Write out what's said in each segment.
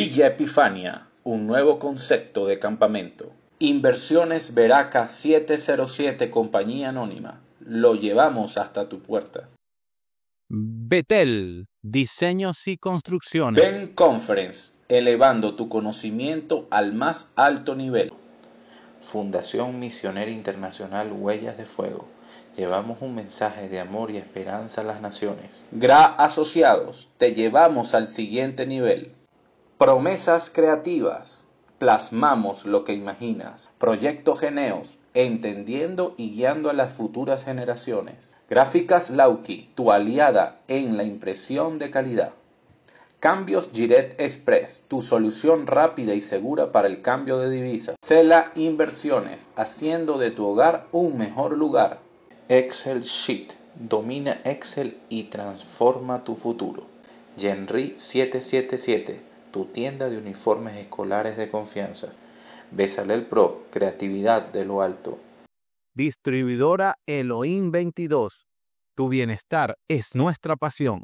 Villa Epifania, un nuevo concepto de campamento. Inversiones Veraca 707 Compañía Anónima. Lo llevamos hasta tu puerta. Betel, diseños y construcciones. Ben Conference, elevando tu conocimiento al más alto nivel. Fundación Misionera Internacional Huellas de Fuego. Llevamos un mensaje de amor y esperanza a las naciones. GRA Asociados, te llevamos al siguiente nivel. Promesas creativas, plasmamos lo que imaginas. Proyecto Geneos, entendiendo y guiando a las futuras generaciones. Gráficas Lauki, tu aliada en la impresión de calidad. Cambios Giret Express, tu solución rápida y segura para el cambio de divisas. Cela Inversiones, haciendo de tu hogar un mejor lugar. Excel Sheet, domina Excel y transforma tu futuro. Genry 777, tu tienda de uniformes escolares de confianza. Bezalel Pro, creatividad de lo alto. Distribuidora Elohim 22, tu bienestar es nuestra pasión.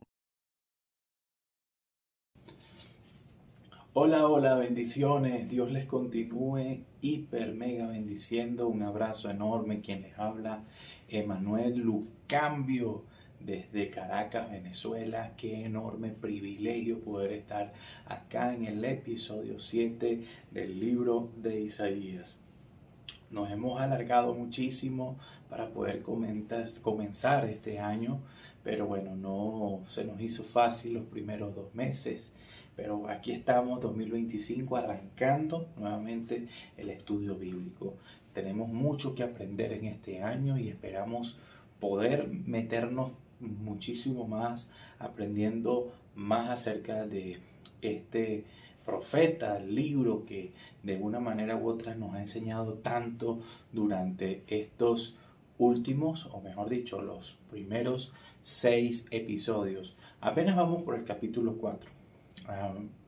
Hola, bendiciones. Dios les continúe hiper mega bendiciendo. Un abrazo enorme. Quien les habla, Emanuel Lucambio, desde Caracas, Venezuela. Qué enorme privilegio poder estar acá en el episodio 7 del libro de Isaías. Nos hemos alargado muchísimo para poder comenzar este año, pero bueno, no se nos hizo fácil los primeros 2 meses. Pero aquí estamos, 2025, arrancando nuevamente el estudio bíblico. Tenemos mucho que aprender en este año y esperamos poder meternos muchísimo más, aprendiendo más acerca de este profeta, libro que de una manera u otra nos ha enseñado tanto durante estos últimos, o mejor dicho, los primeros 6 episodios. Apenas vamos por el capítulo 4.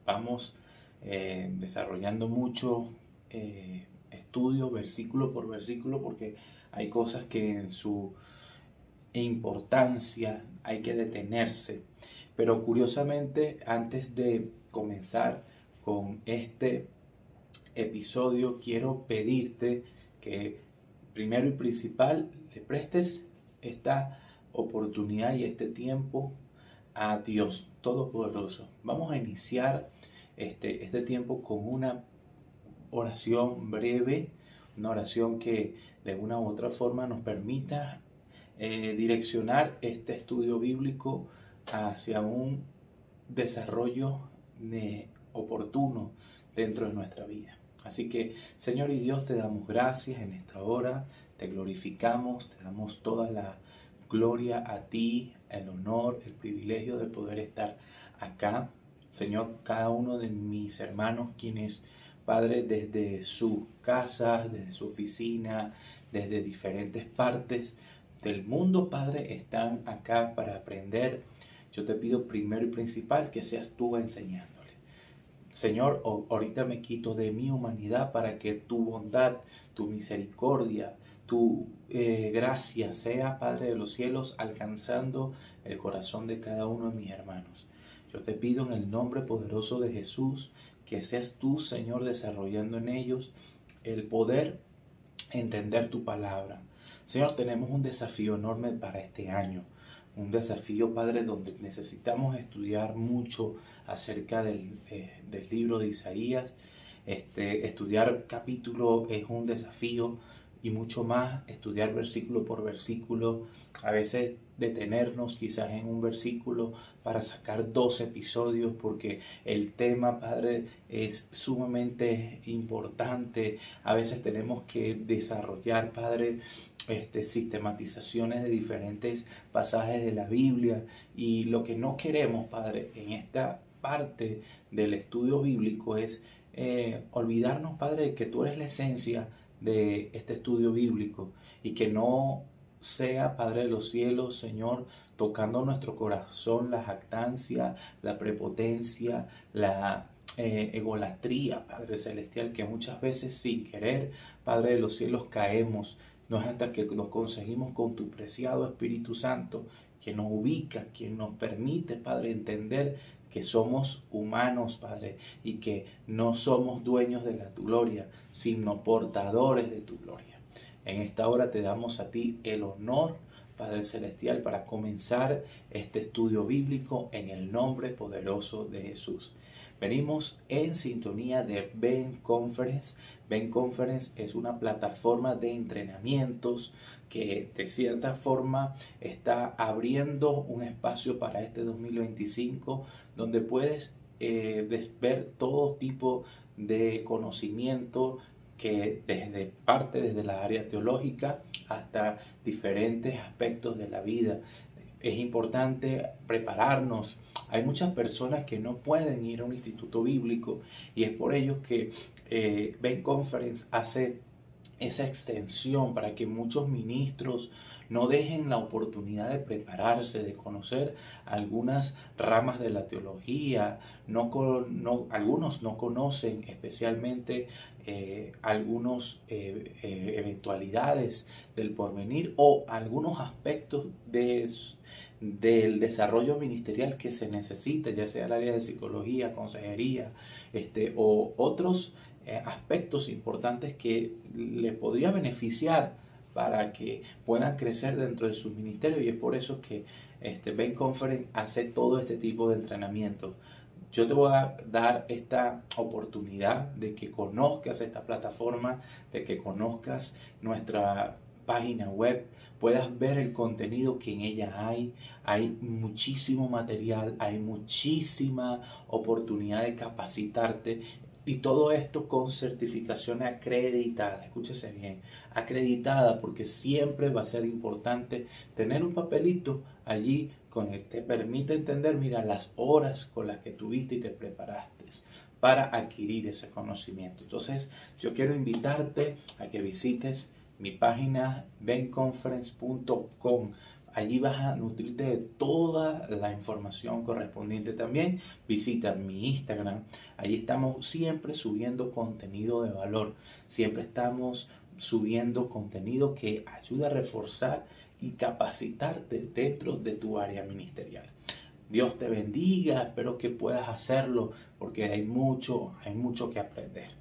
Vamos desarrollando mucho estudio versículo por versículo, porque hay cosas que en su importancia hay que detenerse. Pero curiosamente, antes de comenzar con este episodio, quiero pedirte que primero y principal le prestes esta oportunidad y este tiempo a Dios Todopoderoso. Vamos a iniciar este tiempo con una oración breve, una oración que de una u otra forma nos permita direccionar este estudio bíblico hacia un desarrollo oportuno dentro de nuestra vida. Así que, Señor y Dios, te damos gracias en esta hora, te glorificamos, te damos toda la gloria a ti, el honor, el privilegio de poder estar acá. Señor, cada uno de mis hermanos, quienes, Padre, desde su casa, desde su oficina, desde diferentes partes del mundo, Padre, están acá para aprender. Yo te pido primero y principal que seas tú enseñándole. Señor, ahorita me quito de mi humanidad para que tu bondad, tu misericordia, tu gracia sea, Padre de los cielos, alcanzando el corazón de cada uno de mis hermanos. Yo te pido en el nombre poderoso de Jesús que seas tú, Señor, desarrollando en ellos el poder entender tu palabra. Señor, tenemos un desafío enorme para este año. Un desafío, Padre, donde necesitamos estudiar mucho acerca del libro de Isaías. Estudiar capítulo es un desafío y mucho más estudiar versículo por versículo. A veces detenernos quizás en un versículo para sacar 2 episodios porque el tema, Padre, es sumamente importante. A veces tenemos que desarrollar, Padre, sistematizaciones de diferentes pasajes de la Biblia, y lo que no queremos, Padre, en esta parte del estudio bíblico es olvidarnos, Padre, de que tú eres la esencia de este estudio bíblico, y que no sea, Padre de los cielos, Señor, tocando nuestro corazón la jactancia, la prepotencia, la egolatría, Padre celestial, que muchas veces sin querer, Padre de los cielos, caemos. No es hasta que nos conseguimos con tu preciado Espíritu Santo, que nos ubica, que nos permite, Padre, entender que somos humanos, Padre, y que no somos dueños de tu gloria, sino portadores de tu gloria. En esta hora te damos a ti el honor, Padre Celestial, para comenzar este estudio bíblico en el nombre poderoso de Jesús. Venimos en sintonía de Ben Conference. Ben Conference es una plataforma de entrenamientos que de cierta forma está abriendo un espacio para este 2025 donde puedes ver todo tipo de conocimiento que desde la área teológica hasta diferentes aspectos de la vida. Es importante prepararnos. Hay muchas personas que no pueden ir a un instituto bíblico y es por ello que Ben Conference hace esa extensión para que muchos ministros no dejen la oportunidad de prepararse, de conocer algunas ramas de la teología. Algunos no conocen especialmente algunas eventualidades del porvenir o algunos aspectos del desarrollo ministerial que se necesita, ya sea el área de psicología, consejería, o otros aspectos importantes que le podría beneficiar para que puedan crecer dentro de su ministerio, y es por eso que Ben Conference hace todo este tipo de entrenamiento. Yo te voy a dar esta oportunidad de que conozcas esta plataforma, de que conozcas nuestra página web, puedas ver el contenido que en ella hay. Hay muchísimo material, hay muchísima oportunidad de capacitarte. Y todo esto con certificación acreditada, escúchese bien, acreditada, porque siempre va a ser importante tener un papelito allí con el que te permite entender, mira, las horas con las que tuviste y te preparaste para adquirir ese conocimiento. Entonces, yo quiero invitarte a que visites mi página benconference.com. Allí vas a nutrirte de toda la información correspondiente. También visita mi Instagram. Allí estamos siempre subiendo contenido de valor. Siempre estamos subiendo contenido que ayuda a reforzar y capacitarte dentro de tu área ministerial. Dios te bendiga. Espero que puedas hacerlo porque hay mucho que aprender.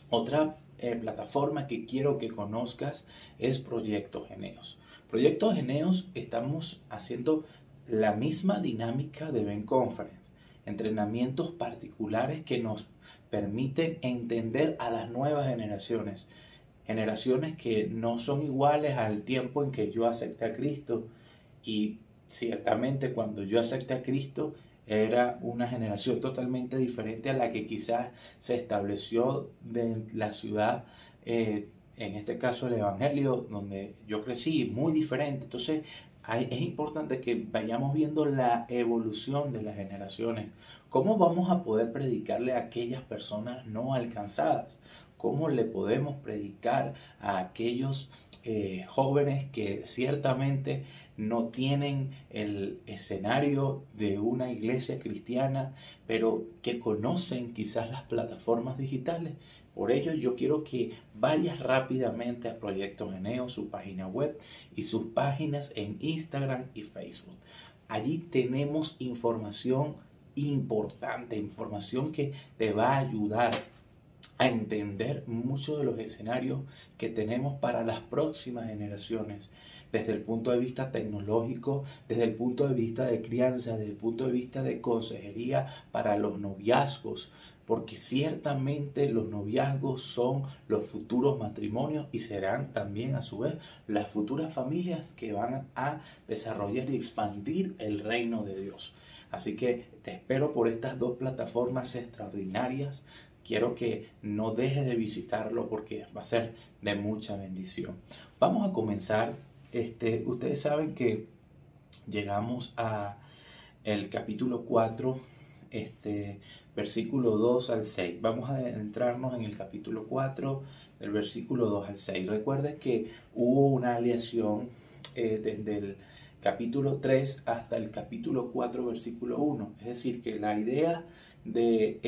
Otra plataforma que quiero que conozcas es Proyecto Geneos. Proyecto Geneos estamos haciendo la misma dinámica de Ben Conference, entrenamientos particulares que nos permiten entender a las nuevas generaciones que no son iguales al tiempo en que yo acepté a Cristo, y ciertamente cuando yo acepté a Cristo era una generación totalmente diferente a la que quizás se estableció de la ciudad, en este caso el Evangelio, donde yo crecí, muy diferente. Entonces es importante que vayamos viendo la evolución de las generaciones. ¿Cómo vamos a poder predicarle a aquellas personas no alcanzadas? ¿Cómo le podemos predicar a aquellos jóvenes que ciertamente no tienen el escenario de una iglesia cristiana, pero que conocen quizás las plataformas digitales? Por ello yo quiero que vayas rápidamente a Proyecto Geneos, su página web y sus páginas en Instagram y Facebook. Allí tenemos información importante, información que te va a ayudar a entender muchos de los escenarios que tenemos para las próximas generaciones, desde el punto de vista tecnológico, desde el punto de vista de crianza, desde el punto de vista de consejería para los noviazgos, porque ciertamente los noviazgos son los futuros matrimonios y serán también a su vez las futuras familias que van a desarrollar y expandir el reino de Dios. Así que te espero por estas dos plataformas extraordinarias. Quiero que no dejes de visitarlo porque va a ser de mucha bendición. Vamos a comenzar. Ustedes saben que llegamos a el capítulo 4, versículo 2 al 6. Vamos a adentrarnos en el capítulo 4, del versículo 2 al 6. Recuerden que hubo una aleación desde el capítulo 3 hasta el capítulo 4, versículo 1. Es decir, que la idea de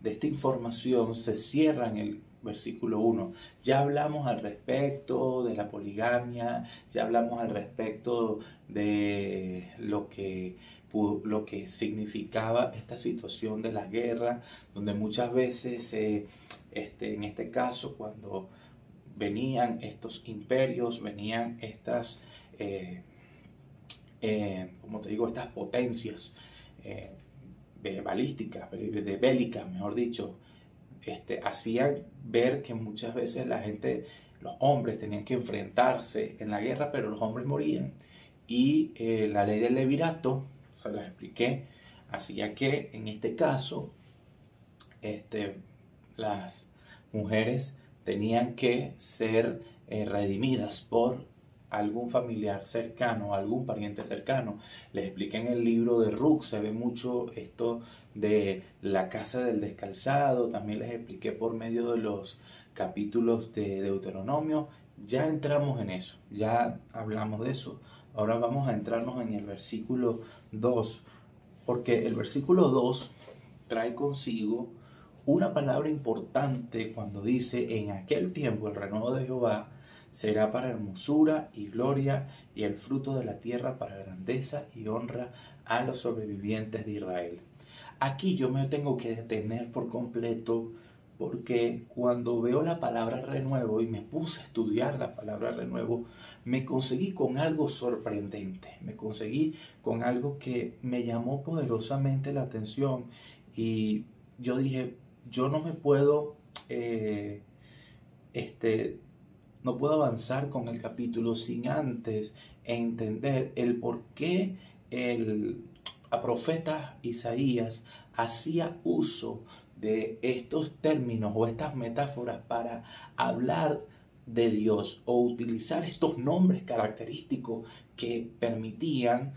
esta información se cierra en el versículo 1. Ya hablamos al respecto de la poligamia, ya hablamos al respecto de lo que significaba esta situación de la guerra, donde muchas veces, en este caso, cuando venían estos imperios, venían estas, como te digo, estas potencias balísticas, bélicas, mejor dicho, hacían ver que muchas veces los hombres tenían que enfrentarse en la guerra, pero los hombres morían. Y la ley del levirato, se las expliqué, hacía que en este caso las mujeres tenían que ser redimidas por algún familiar cercano, algún pariente cercano. Les expliqué en el libro de Ruth, se ve mucho esto de la casa del descalzado. También les expliqué por medio de los capítulos de Deuteronomio. Ya entramos en eso, ya hablamos de eso. Ahora vamos a entrarnos en el versículo 2, porque el versículo 2 trae consigo una palabra importante cuando dice: en aquel tiempo el renuevo de Jehová será para hermosura y gloria, y el fruto de la tierra para grandeza y honra a los sobrevivientes de Israel. Aquí yo me tengo que detener por completo, porque cuando veo la palabra renuevo y me puse a estudiar la palabra renuevo, me conseguí con algo sorprendente, me conseguí con algo que me llamó poderosamente la atención, y yo dije: yo no me puedo no puedo avanzar con el capítulo sin antes entender el por qué el profeta Isaías hacía uso de estos términos o estas metáforas para hablar de Dios, o utilizar estos nombres característicos que permitían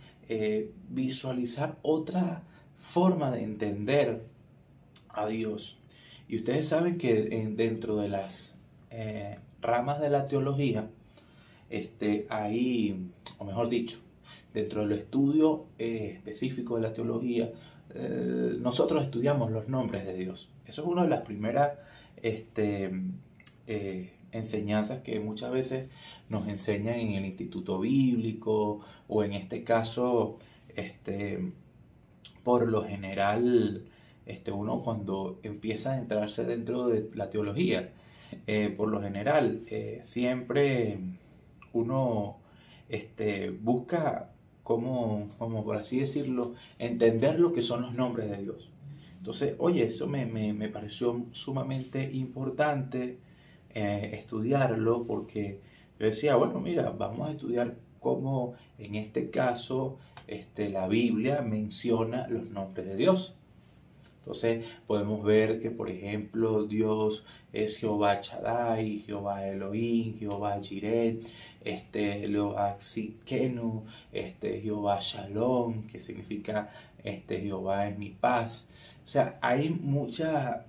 visualizar otra forma de entender a Dios. Y ustedes saben que dentro de las ramas de la teología, hay, o mejor dicho, dentro del estudio específico de la teología, nosotros estudiamos los nombres de Dios. Eso es una de las primeras enseñanzas que muchas veces nos enseñan en el instituto bíblico, o en este caso, por lo general, uno cuando empieza a entrarse dentro de la teología, por lo general, siempre uno busca, como por así decirlo, entender lo que son los nombres de Dios. Entonces, oye, eso me pareció sumamente importante estudiarlo, porque yo decía: bueno, mira, vamos a estudiar cómo en este caso la Biblia menciona los nombres de Dios. Entonces podemos ver que, por ejemplo, Dios es Jehová Shaddai, Jehová Elohim, Jehová Jireh, Jehová Tsidkenu, Jehová Shalom, que significa Jehová es mi paz. O sea, hay mucha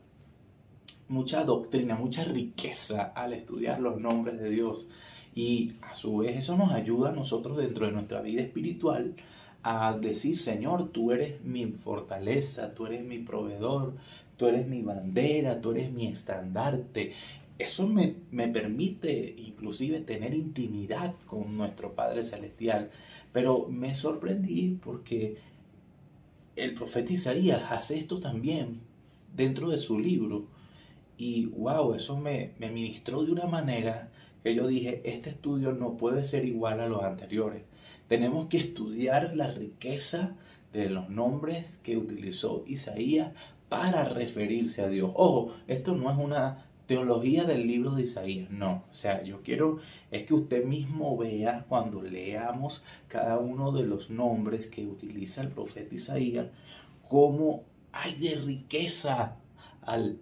doctrina, mucha riqueza al estudiar los nombres de Dios. Y a su vez eso nos ayuda a nosotros dentro de nuestra vida espiritual a decir: Señor, tú eres mi fortaleza, tú eres mi proveedor, tú eres mi bandera, tú eres mi estandarte. Eso me permite inclusive tener intimidad con nuestro Padre Celestial. Pero me sorprendí porque el profeta Isaías hace esto también dentro de su libro. Y wow, eso me ministró de una manera que yo dije: este estudio no puede ser igual a los anteriores. Tenemos que estudiar la riqueza de los nombres que utilizó Isaías para referirse a Dios. Ojo, esto no es una teología del libro de Isaías, no. O sea, yo quiero es que usted mismo vea, cuando leamos cada uno de los nombres que utiliza el profeta Isaías, cómo hay de riqueza al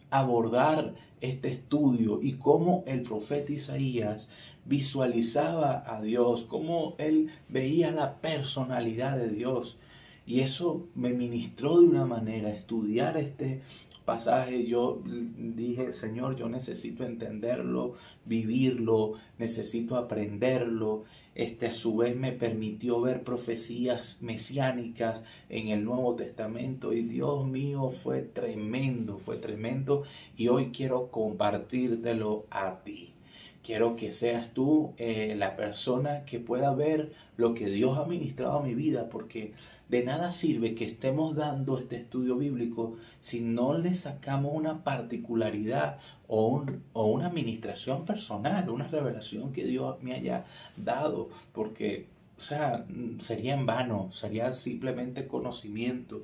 abordar este estudio, y cómo el profeta Isaías visualizaba a Dios, cómo él veía la personalidad de Dios. Y eso me ministró de una manera, estudiar este pasaje. Yo dije, Señor, yo necesito entenderlo, vivirlo, necesito aprenderlo. A su vez me permitió ver profecías mesiánicas en el Nuevo Testamento y Dios mío, fue tremendo y hoy quiero compartírtelo a ti. Quiero que seas tú la persona que pueda ver lo que Dios ha ministrado a mi vida, porque de nada sirve que estemos dando este estudio bíblico si no le sacamos una particularidad o una administración personal, una revelación que Dios me haya dado, porque, o sea, sería en vano, sería simplemente conocimiento.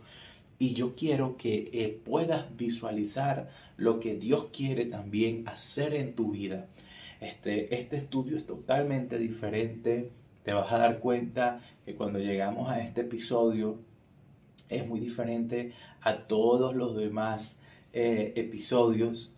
Y yo quiero que puedas visualizar lo que Dios quiere también hacer en tu vida. Este estudio es totalmente diferente. Te vas a dar cuenta que cuando llegamos a este episodio es muy diferente a todos los demás episodios.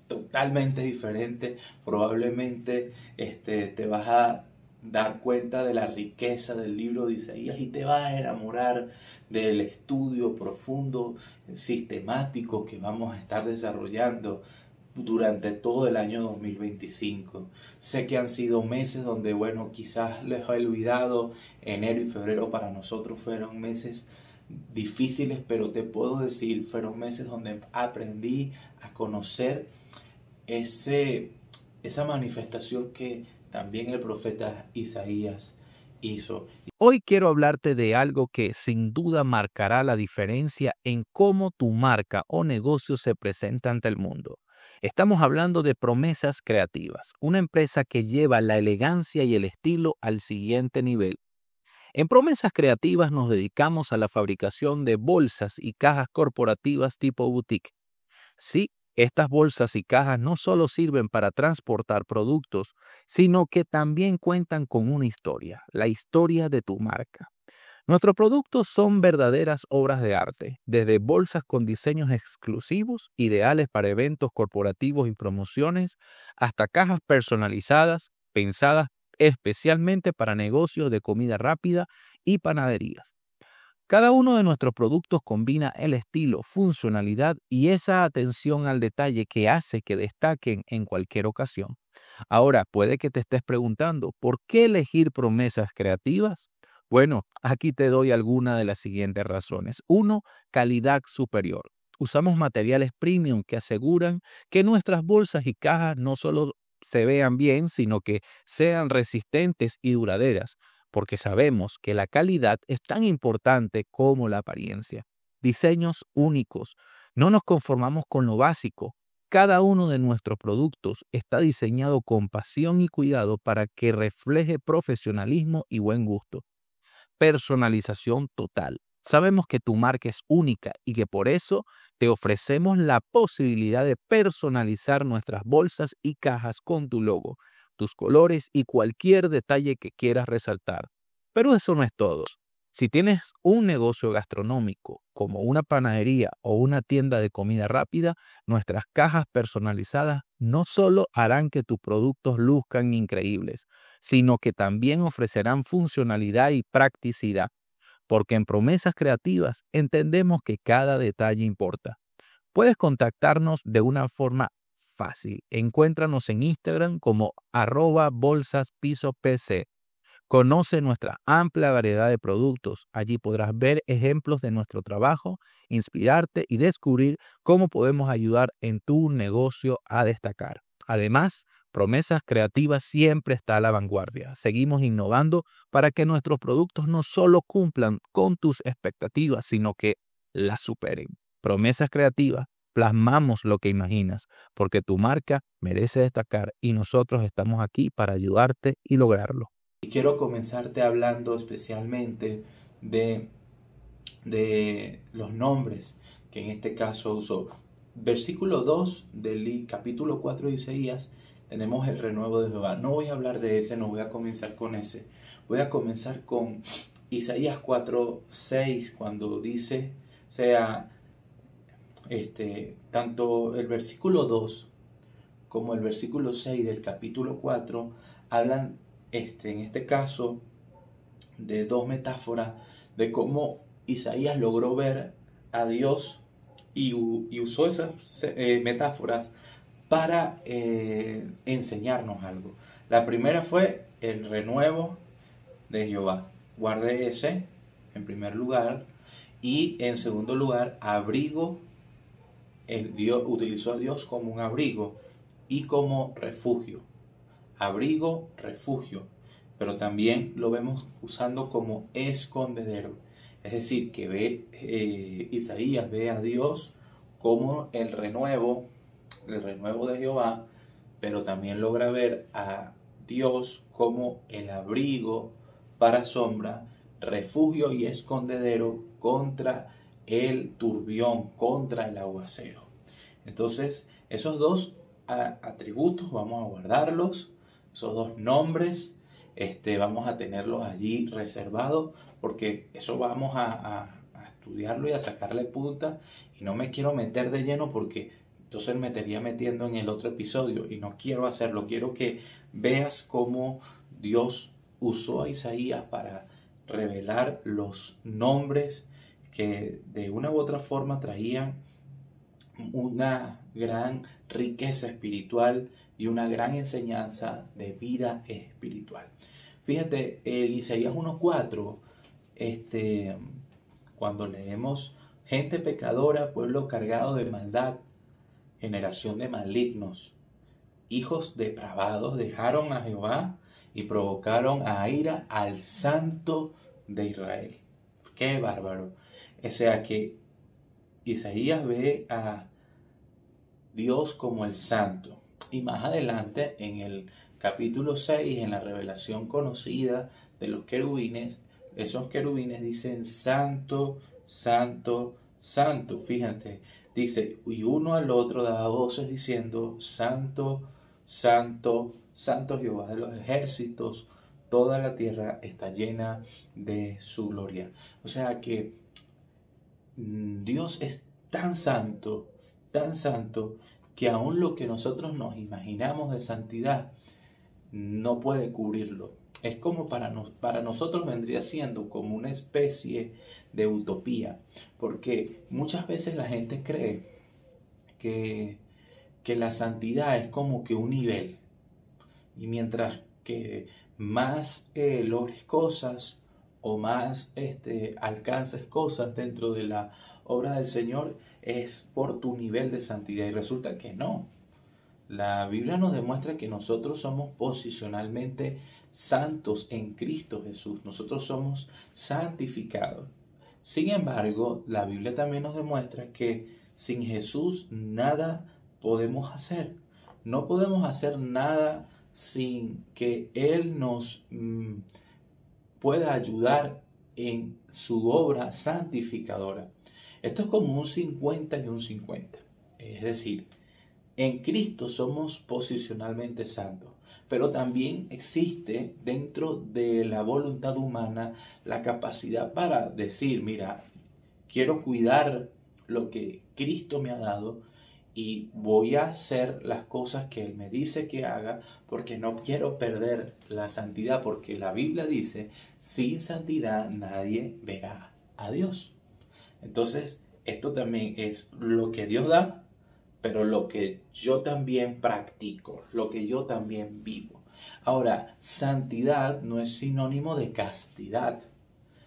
Totalmente diferente. Probablemente te vas a dar cuenta de la riqueza del libro de Isaías y te vas a enamorar del estudio profundo, sistemático que vamos a estar desarrollando durante todo el año 2025. Sé que han sido meses donde, bueno, quizás les he olvidado. Enero y febrero para nosotros fueron meses difíciles, pero te puedo decir, fueron meses donde aprendí a conocer esa manifestación que también el profeta Isaías hizo. Hoy quiero hablarte de algo que sin duda marcará la diferencia en cómo tu marca o negocio se presenta ante el mundo. Estamos hablando de Promesas Creativas, una empresa que lleva la elegancia y el estilo al siguiente nivel. En Promesas Creativas nos dedicamos a la fabricación de bolsas y cajas corporativas tipo boutique. Sí, estas bolsas y cajas no solo sirven para transportar productos, sino que también cuentan con una historia, la historia de tu marca. Nuestros productos son verdaderas obras de arte, desde bolsas con diseños exclusivos, ideales para eventos corporativos y promociones, hasta cajas personalizadas, pensadas especialmente para negocios de comida rápida y panaderías. Cada uno de nuestros productos combina el estilo, funcionalidad y esa atención al detalle que hace que destaquen en cualquier ocasión. Ahora, puede que te estés preguntando, ¿por qué elegir Promesas Creativas? Bueno, aquí te doy algunas de las siguientes razones. 1. Calidad superior. Usamos materiales premium que aseguran que nuestras bolsas y cajas no solo se vean bien, sino que sean resistentes y duraderas, porque sabemos que la calidad es tan importante como la apariencia. Diseños únicos. No nos conformamos con lo básico. Cada uno de nuestros productos está diseñado con pasión y cuidado para que refleje profesionalismo y buen gusto. Personalización total. Sabemos que tu marca es única y que por eso te ofrecemos la posibilidad de personalizar nuestras bolsas y cajas con tu logo, tus colores y cualquier detalle que quieras resaltar. Pero eso no es todo. Si tienes un negocio gastronómico como una panadería o una tienda de comida rápida, nuestras cajas personalizadas no solo harán que tus productos luzcan increíbles, sino que también ofrecerán funcionalidad y practicidad, porque en Promesas Creativas entendemos que cada detalle importa. Puedes contactarnos de una forma fácil. Encuéntranos en Instagram como @bolsaspisopc. Conoce nuestra amplia variedad de productos. Allí podrás ver ejemplos de nuestro trabajo, inspirarte y descubrir cómo podemos ayudar en tu negocio a destacar. Además, Promesas Creativas siempre está a la vanguardia. Seguimos innovando para que nuestros productos no solo cumplan con tus expectativas, sino que las superen. Promesas Creativas, plasmamos lo que imaginas, porque tu marca merece destacar y nosotros estamos aquí para ayudarte y lograrlo. Y quiero comenzarte hablando especialmente de los nombres que en este caso usó. Versículo 2 del capítulo 4 de Isaías tenemos el renuevo de Jehová. No voy a hablar de ese, no voy a comenzar con ese. Voy a comenzar con Isaías 4:6 cuando dice, tanto el versículo 2 como el versículo 6 del capítulo 4 hablan en este caso de dos metáforas de cómo Isaías logró ver a Dios y usó esas metáforas para enseñarnos algo. La primera fue el renuevo de Jehová. Guarde ese en primer lugar. Y en segundo lugar, abrigo. Dios utilizó a Dios como un abrigo y como refugio. Abrigo, refugio. Pero también lo vemos usando como escondedero. Es decir, que Isaías ve a Dios como el renuevo de Jehová, pero también logra ver a Dios como el abrigo para sombra, refugio y escondedero contra el turbión, contra el aguacero. Entonces, esos dos atributos vamos a guardarlos, esos dos nombres, vamos a tenerlos allí reservados, porque eso vamos a estudiarlo y a sacarle punta, y no me quiero meter de lleno porque entonces me estaría metiendo en el otro episodio y no quiero hacerlo. Quiero que veas cómo Dios usó a Isaías para revelar los nombres que de una u otra forma traían una gran riqueza espiritual y una gran enseñanza de vida espiritual. Fíjate, el Isaías 1:4, cuando leemos: gente pecadora, pueblo cargado de maldad, generación de malignos, hijos depravados, dejaron a Jehová y provocaron a ira al Santo de Israel. ¡Qué bárbaro! O sea que Isaías ve a Dios como el Santo. Y más adelante, en el capítulo 6, en la revelación conocida de los querubines, esos querubines dicen: Santo, Santo, Santo. Fíjate, dice, y uno al otro daba voces diciendo: Santo, Santo, Santo Jehová de los ejércitos, toda la tierra está llena de su gloria. O sea que Dios es tan santo, que aún lo que nosotros nos imaginamos de santidad no puede cubrirlo. Es como para nosotros vendría siendo como una especie de utopía, porque muchas veces la gente cree que la santidad es como que un nivel, y mientras que más logres cosas o más alcances cosas dentro de la obra del Señor, es por tu nivel de santidad, y resulta que no. La Biblia nos demuestra que nosotros somos posicionalmente santos en Cristo Jesús. Nosotros somos santificados. Sin embargo, la Biblia también nos demuestra que sin Jesús nada podemos hacer. No podemos hacer nada sin que Él nos pueda ayudar en su obra santificadora. Esto es como un 50 y un 50. Es decir, en Cristo somos posicionalmente santos, pero también existe dentro de la voluntad humana la capacidad para decir: mira, quiero cuidar lo que Cristo me ha dado y voy a hacer las cosas que Él me dice que haga, porque no quiero perder la santidad, porque la Biblia dice: sin santidad nadie verá a Dios. Entonces, esto también es lo que Dios da, pero lo que yo también practico, lo que yo también vivo. Ahora, santidad no es sinónimo de castidad.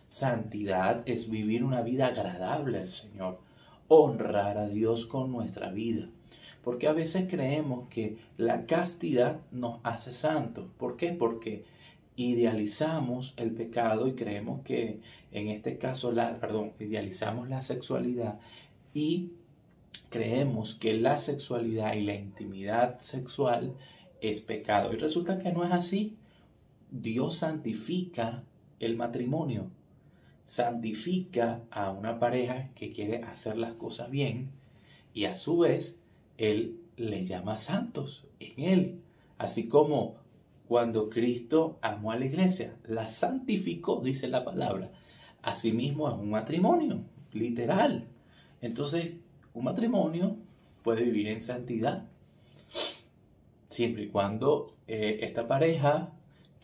Santidad es vivir una vida agradable al Señor, honrar a Dios con nuestra vida. Porque a veces creemos que la castidad nos hace santos. ¿Por qué? Porque idealizamos el pecado y creemos que, en este caso, idealizamos la sexualidad y creemos que la sexualidad y la intimidad sexual es pecado. Y resulta que no es así. Dios santifica el matrimonio. Santifica a una pareja que quiere hacer las cosas bien, y a su vez Él le llama santos en Él. Así como cuando Cristo amó a la iglesia, la santificó, dice la palabra. Asimismo es un matrimonio, literal. Entonces, un matrimonio puede vivir en santidad siempre y cuando esta pareja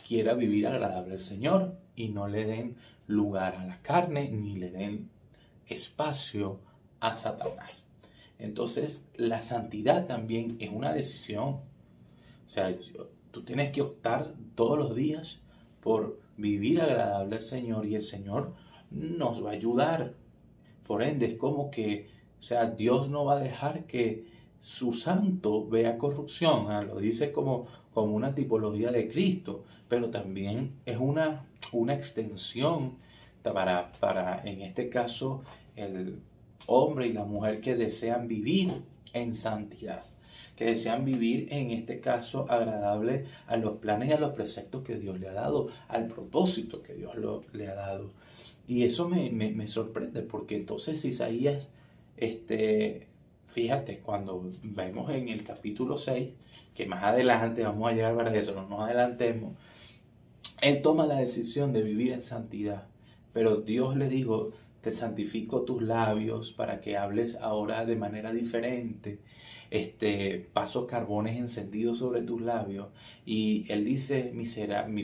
quiera vivir agradable al Señor. y no le den lugar a la carne ni le den espacio a Satanás. Entonces, la santidad también es una decisión. O sea, tú tienes que optar todos los días por vivir agradable al Señor, y el Señor nos va a ayudar. Por ende, es como que, o sea, Dios no va a dejar que su santo vea corrupción. Lo dice como una tipología de Cristo, pero también es una extensión para, en este caso, el hombre y la mujer que desean vivir en santidad, que desean vivir, en este caso, agradable a los planes y a los preceptos que Dios le ha dado, al propósito que Dios le ha dado. Y eso me sorprende, porque entonces Isaías, fíjate, cuando vemos en el capítulo 6, que más adelante vamos a llegar para eso, no nos adelantemos, él toma la decisión de vivir en santidad, pero Dios le dijo: te santifico tus labios para que hables ahora de manera diferente. Paso carbones encendidos sobre tus labios. Y él dice: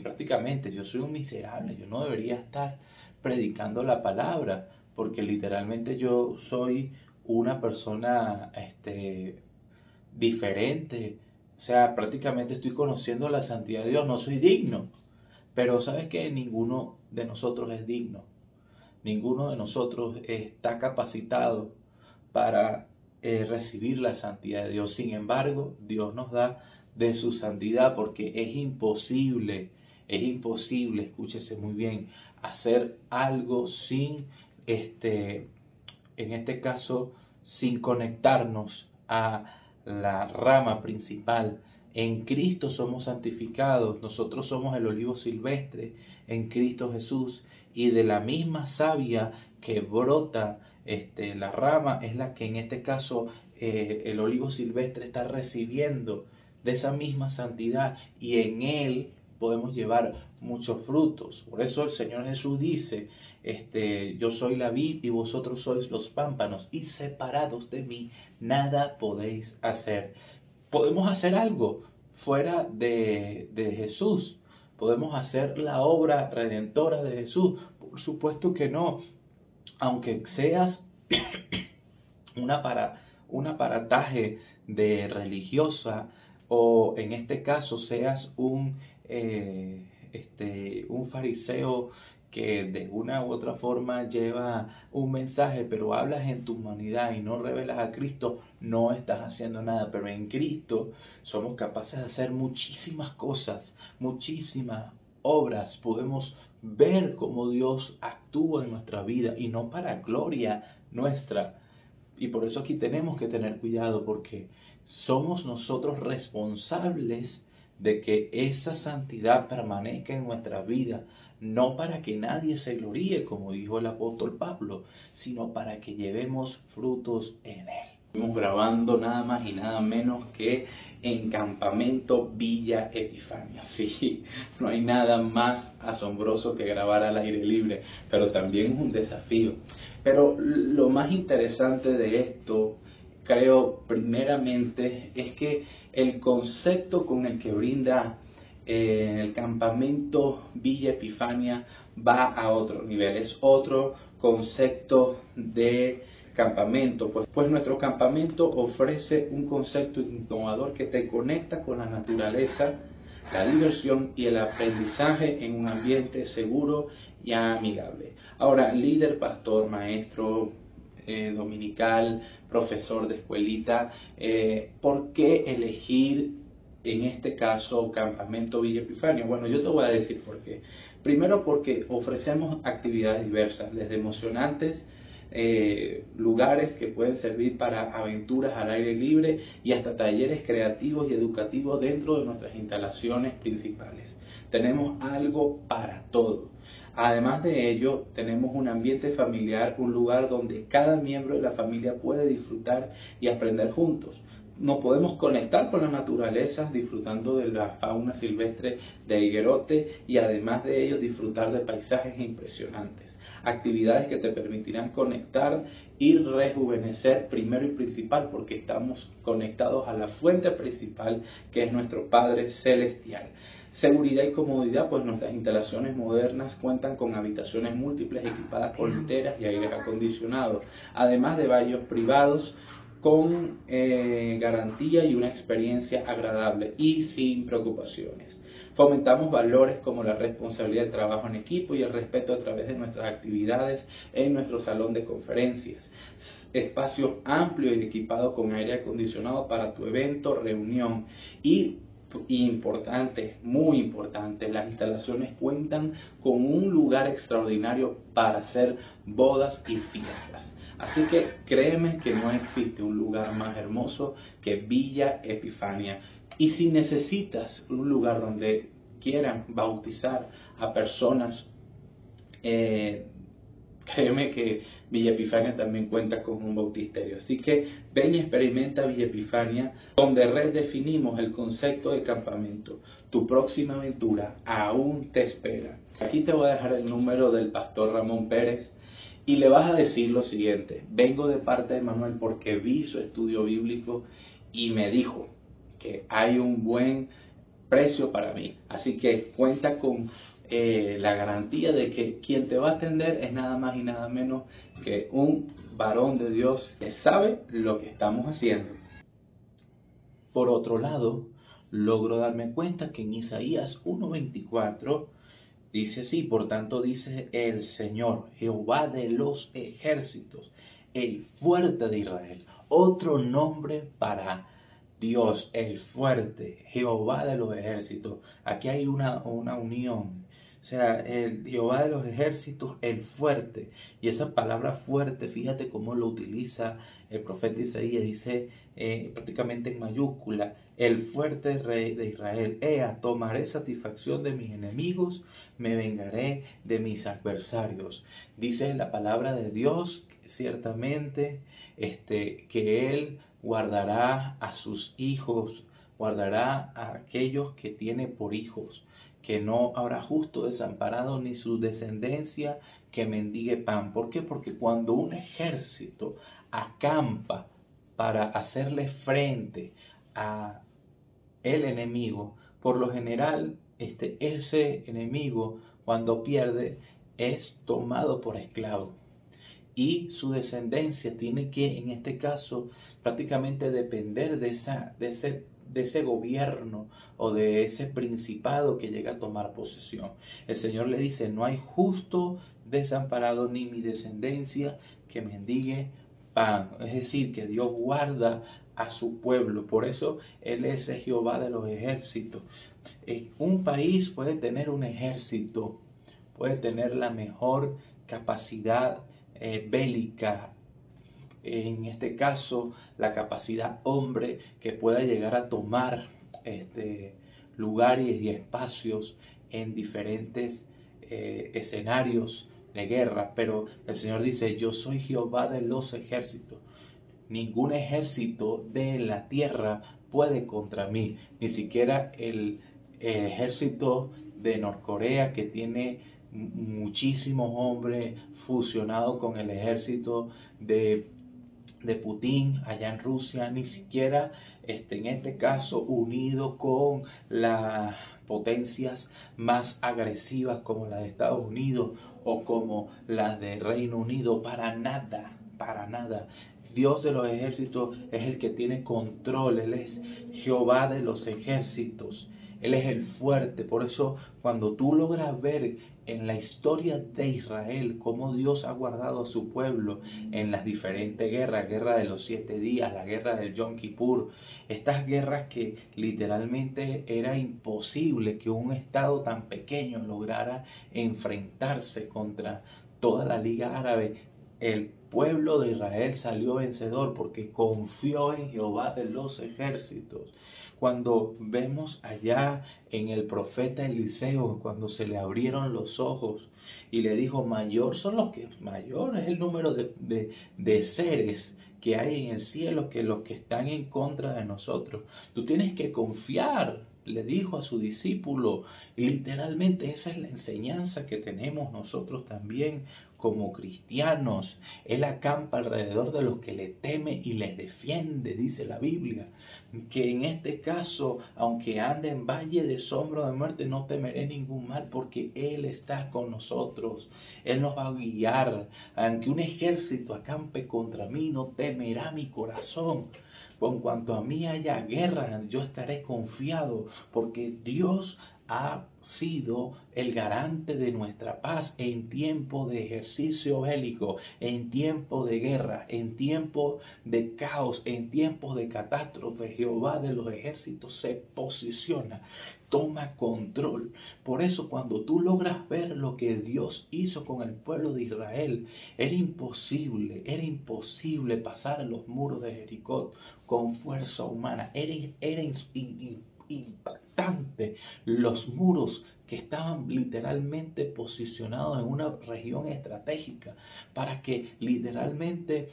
prácticamente, yo soy un miserable, yo no debería estar predicando la palabra, porque literalmente yo soy una persona diferente. O sea, prácticamente estoy conociendo la santidad de Dios, no soy digno. Pero ¿sabes qué? Ninguno de nosotros es digno. Ninguno de nosotros está capacitado para recibir la santidad de Dios. Sin embargo, Dios nos da de su santidad, porque es imposible, escúchese muy bien, hacer algo sin, en este caso, sin conectarnos a la rama principal. En Cristo somos santificados, nosotros somos el olivo silvestre en Cristo Jesús, y de la misma savia que brota la rama es la que, en este caso, el olivo silvestre está recibiendo de esa misma santidad, y en él podemos llevar muchos frutos. Por eso el Señor Jesús dice: yo soy la vid y vosotros sois los pámpanos, y separados de mí nada podéis hacer. Podemos hacer algo fuera de Jesús. Podemos hacer la obra redentora de Jesús. Por supuesto que no. Aunque seas un aparataje de religiosa, o en este caso seas un fariseo que de una u otra forma lleva un mensaje, pero hablas en tu humanidad y no revelas a Cristo, no estás haciendo nada. Pero en Cristo somos capaces de hacer muchísimas cosas, muchísimas obras. Podemos ver cómo Dios actúa en nuestra vida, y no para gloria nuestra. Y por eso aquí tenemos que tener cuidado, porque somos nosotros responsables de que esa santidad permanezca en nuestra vida, no para que nadie se gloríe, como dijo el apóstol Pablo, sino para que llevemos frutos en él. Estamos grabando nada más y nada menos que en Campamento Villa Epifania. Sí, no hay nada más asombroso que grabar al aire libre, pero también es un desafío. Pero lo más interesante de esto, creo, primeramente, es que el concepto con el que brinda el Campamento Villa Epifania va a otro nivel. Es otro concepto de campamento, pues nuestro campamento ofrece un concepto innovador que te conecta con la naturaleza, la diversión y el aprendizaje en un ambiente seguro y amigable. Ahora, líder, pastor, maestro dominical, profesor de escuelita, ¿por qué elegir en este caso Campamento Villa Epifania? Bueno, yo te voy a decir por qué. Primero, porque ofrecemos actividades diversas, desde emocionantes lugares que pueden servir para aventuras al aire libre, y hasta talleres creativos y educativos dentro de nuestras instalaciones principales. Tenemos algo para todo. Además de ello, tenemos un ambiente familiar, un lugar donde cada miembro de la familia puede disfrutar y aprender juntos. nos podemos conectar con la naturaleza disfrutando de la fauna silvestre de Higuerote y además de ello disfrutar de paisajes impresionantes. Actividades que te permitirán conectar y rejuvenecer primero y principal porque estamos conectados a la fuente principal que es nuestro Padre Celestial. Seguridad y comodidad, pues nuestras instalaciones modernas cuentan con habitaciones múltiples equipadas con literas y aire acondicionado, además de baños privados con garantía y una experiencia agradable y sin preocupaciones. Fomentamos valores como la responsabilidad de trabajo en equipo y el respeto a través de nuestras actividades en nuestro salón de conferencias. Espacio amplio y equipado con aire acondicionado para tu evento, reunión y importante, muy importante, las instalaciones cuentan con un lugar extraordinario para hacer bodas y fiestas. Así que créeme que no existe un lugar más hermoso que Villa Epifania. Y si necesitas un lugar donde quieran bautizar a personas, créeme que Villa Epifania también cuenta con un bautisterio. Así que ven y experimenta Villa Epifania, donde redefinimos el concepto de campamento. Tu próxima aventura aún te espera. Aquí te voy a dejar el número del pastor Ramón Pérez y le vas a decir lo siguiente: vengo de parte de Manuel porque vi su estudio bíblico y me dijo que hay un buen precio para mí. Así que cuenta con la garantía de que quien te va a atender es nada más y nada menos que un varón de Dios que sabe lo que estamos haciendo. Por otro lado, logro darme cuenta que en Isaías 1:24 dice así: por tanto dice el Señor, Jehová de los ejércitos, el fuerte de Israel. Otro nombre para Dios, el fuerte, Jehová de los ejércitos. Aquí hay una unión. O sea, el Jehová de los ejércitos, el fuerte. Y esa palabra fuerte, fíjate cómo lo utiliza el profeta Isaías. Dice prácticamente en mayúscula: el fuerte rey de Israel. Tomaré satisfacción de mis enemigos, me vengaré de mis adversarios. Dice la palabra de Dios, ciertamente, que Él guardará a sus hijos, guardará a aquellos que tiene por hijos, que no habrá justo desamparado ni su descendencia que mendigue pan. ¿Por qué? Porque cuando un ejército acampa para hacerle frente a el enemigo, por lo general ese enemigo, cuando pierde, es tomado por esclavo. Y su descendencia tiene que, en este caso, prácticamente depender de ese gobierno o de ese principado que llega a tomar posesión. El Señor le dice: no hay justo desamparado ni mi descendencia que mendigue pan. Es decir, que Dios guarda a su pueblo. Por eso Él es el Jehová de los ejércitos. Un país puede tener un ejército, puede tener la mejor capacidad bélica, en este caso la capacidad hombre que pueda llegar a tomar lugares y espacios en diferentes escenarios de guerra, pero el Señor dice: yo soy Jehová de los ejércitos. Ningún ejército de la tierra puede contra mí, ni siquiera el ejército de Norcorea, que tiene muchísimos hombres fusionados con el ejército de Putin allá en Rusia, ni siquiera en este caso unido con las potencias más agresivas como la de Estados Unidos o como las de Reino Unido. Para nada. Dios de los ejércitos es el que tiene control. Él es Jehová de los ejércitos. Él es el fuerte. Por eso, cuando tú logras ver en la historia de Israel cómo Dios ha guardado a su pueblo en las diferentes guerras, guerra de los 7 días, la guerra del Yom Kippur, estas guerras que literalmente era imposible que un estado tan pequeño lograra enfrentarse contra toda la Liga Árabe, el pueblo de Israel salió vencedor porque confió en Jehová de los ejércitos. Cuando vemos allá en el profeta Eliseo, cuando se le abrieron los ojos y le dijo: mayor es el número de seres que hay en el cielo que los que están en contra de nosotros. Tú tienes que confiar, le dijo a su discípulo, y literalmente esa es la enseñanza que tenemos nosotros también como cristianos. Él acampa alrededor de los que le teme y les defiende, dice la Biblia, que en este caso, aunque ande en valle de sombra de muerte, no temeré ningún mal, porque Él está con nosotros. Él nos va a guiar. Aunque un ejército acampe contra mí, no temerá mi corazón. Con cuanto a mí haya guerra, yo estaré confiado, porque Dios ha sido el garante de nuestra paz en tiempo de ejercicio bélico, en tiempo de guerra, en tiempo de caos, en tiempos de catástrofe. Jehová de los ejércitos se posiciona, toma control. Por eso cuando tú logras ver lo que Dios hizo con el pueblo de Israel, era imposible pasar los muros de Jericó con fuerza humana. Era impactante los muros que estaban literalmente posicionados en una región estratégica para que literalmente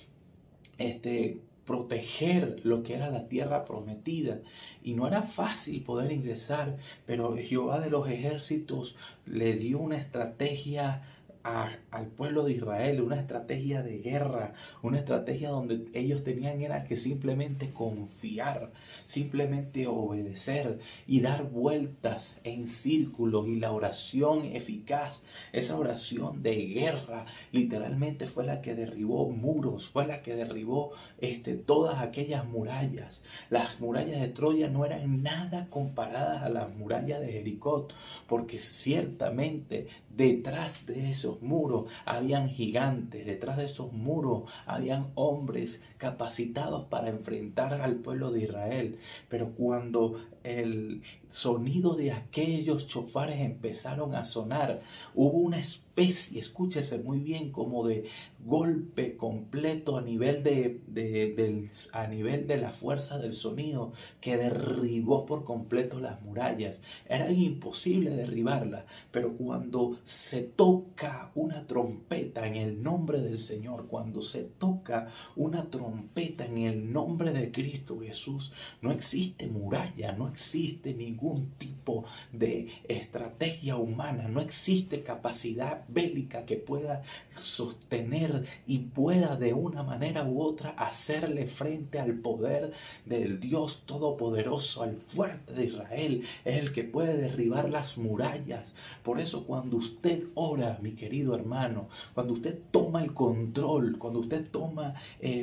proteger lo que era la tierra prometida. Y no era fácil poder ingresar, pero Jehová de los ejércitos le dio una estrategia al pueblo de Israel, una estrategia de guerra, una estrategia donde ellos tenían era que simplemente confiar, simplemente obedecer y dar vueltas en círculos. Y la oración eficaz, esa oración de guerra, literalmente fue la que derribó muros, fue la que derribó todas aquellas murallas. Las murallas de Troya no eran nada comparadas a las murallas de Jericó, porque ciertamente detrás de esos muros habían gigantes, detrás de esos muros habían hombres capacitados para enfrentar al pueblo de Israel. Pero cuando el sonido de aquellos chofares empezaron a sonar, hubo una especie, escúchese muy bien, como de golpe completo a nivel a nivel de la fuerza del sonido, que derribó por completo las murallas. Era imposible derribarlas, pero cuando se toca una trompeta en el nombre del Señor, cuando se toca una trompeta en el nombre de Cristo Jesús, no existe muralla, no existe ningún tipo de estrategia humana, no existe capacidad bélica que pueda sostener y pueda de una manera u otra hacerle frente al poder del Dios Todopoderoso, al fuerte de Israel. Es el que puede derribar las murallas. Por eso cuando usted ora, mi querido hermano, cuando usted toma el control, cuando usted toma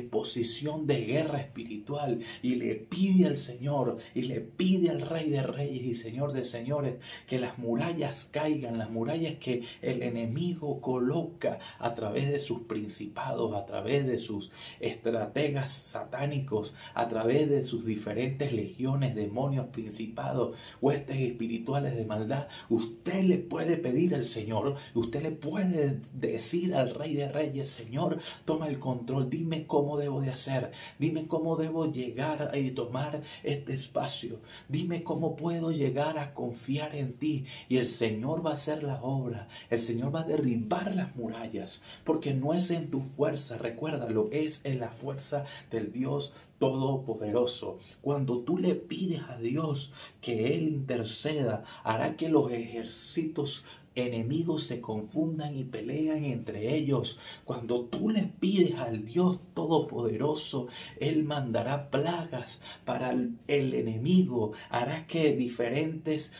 posición de guerra espiritual y le pide al Señor y le pide al Rey de Reyes y Señor de Señores que las murallas caigan, las murallas que el enemigo coloca a través de sus principados, a través de sus estrategas satánicos, a través de sus diferentes legiones, demonios, principados, huestes espirituales de maldad, usted le puede pedir al Señor, usted le puede decir al Rey de Reyes: Señor, toma el control, dime cómo debo de hacer, dime cómo debo llegar y tomar este espacio, dime cómo puedo llegar a confiar en ti. Y el Señor va a hacer la obra, el Señor va a derribar las murallas, porque no es en tu fuerza, recuérdalo, es en la fuerza del Dios Todopoderoso. Cuando tú le pides a Dios que Él interceda, hará que los ejércitos enemigos se confundan y pelean entre ellos. Cuando tú le pides al Dios Todopoderoso, Él mandará plagas para el enemigo, hará que diferentes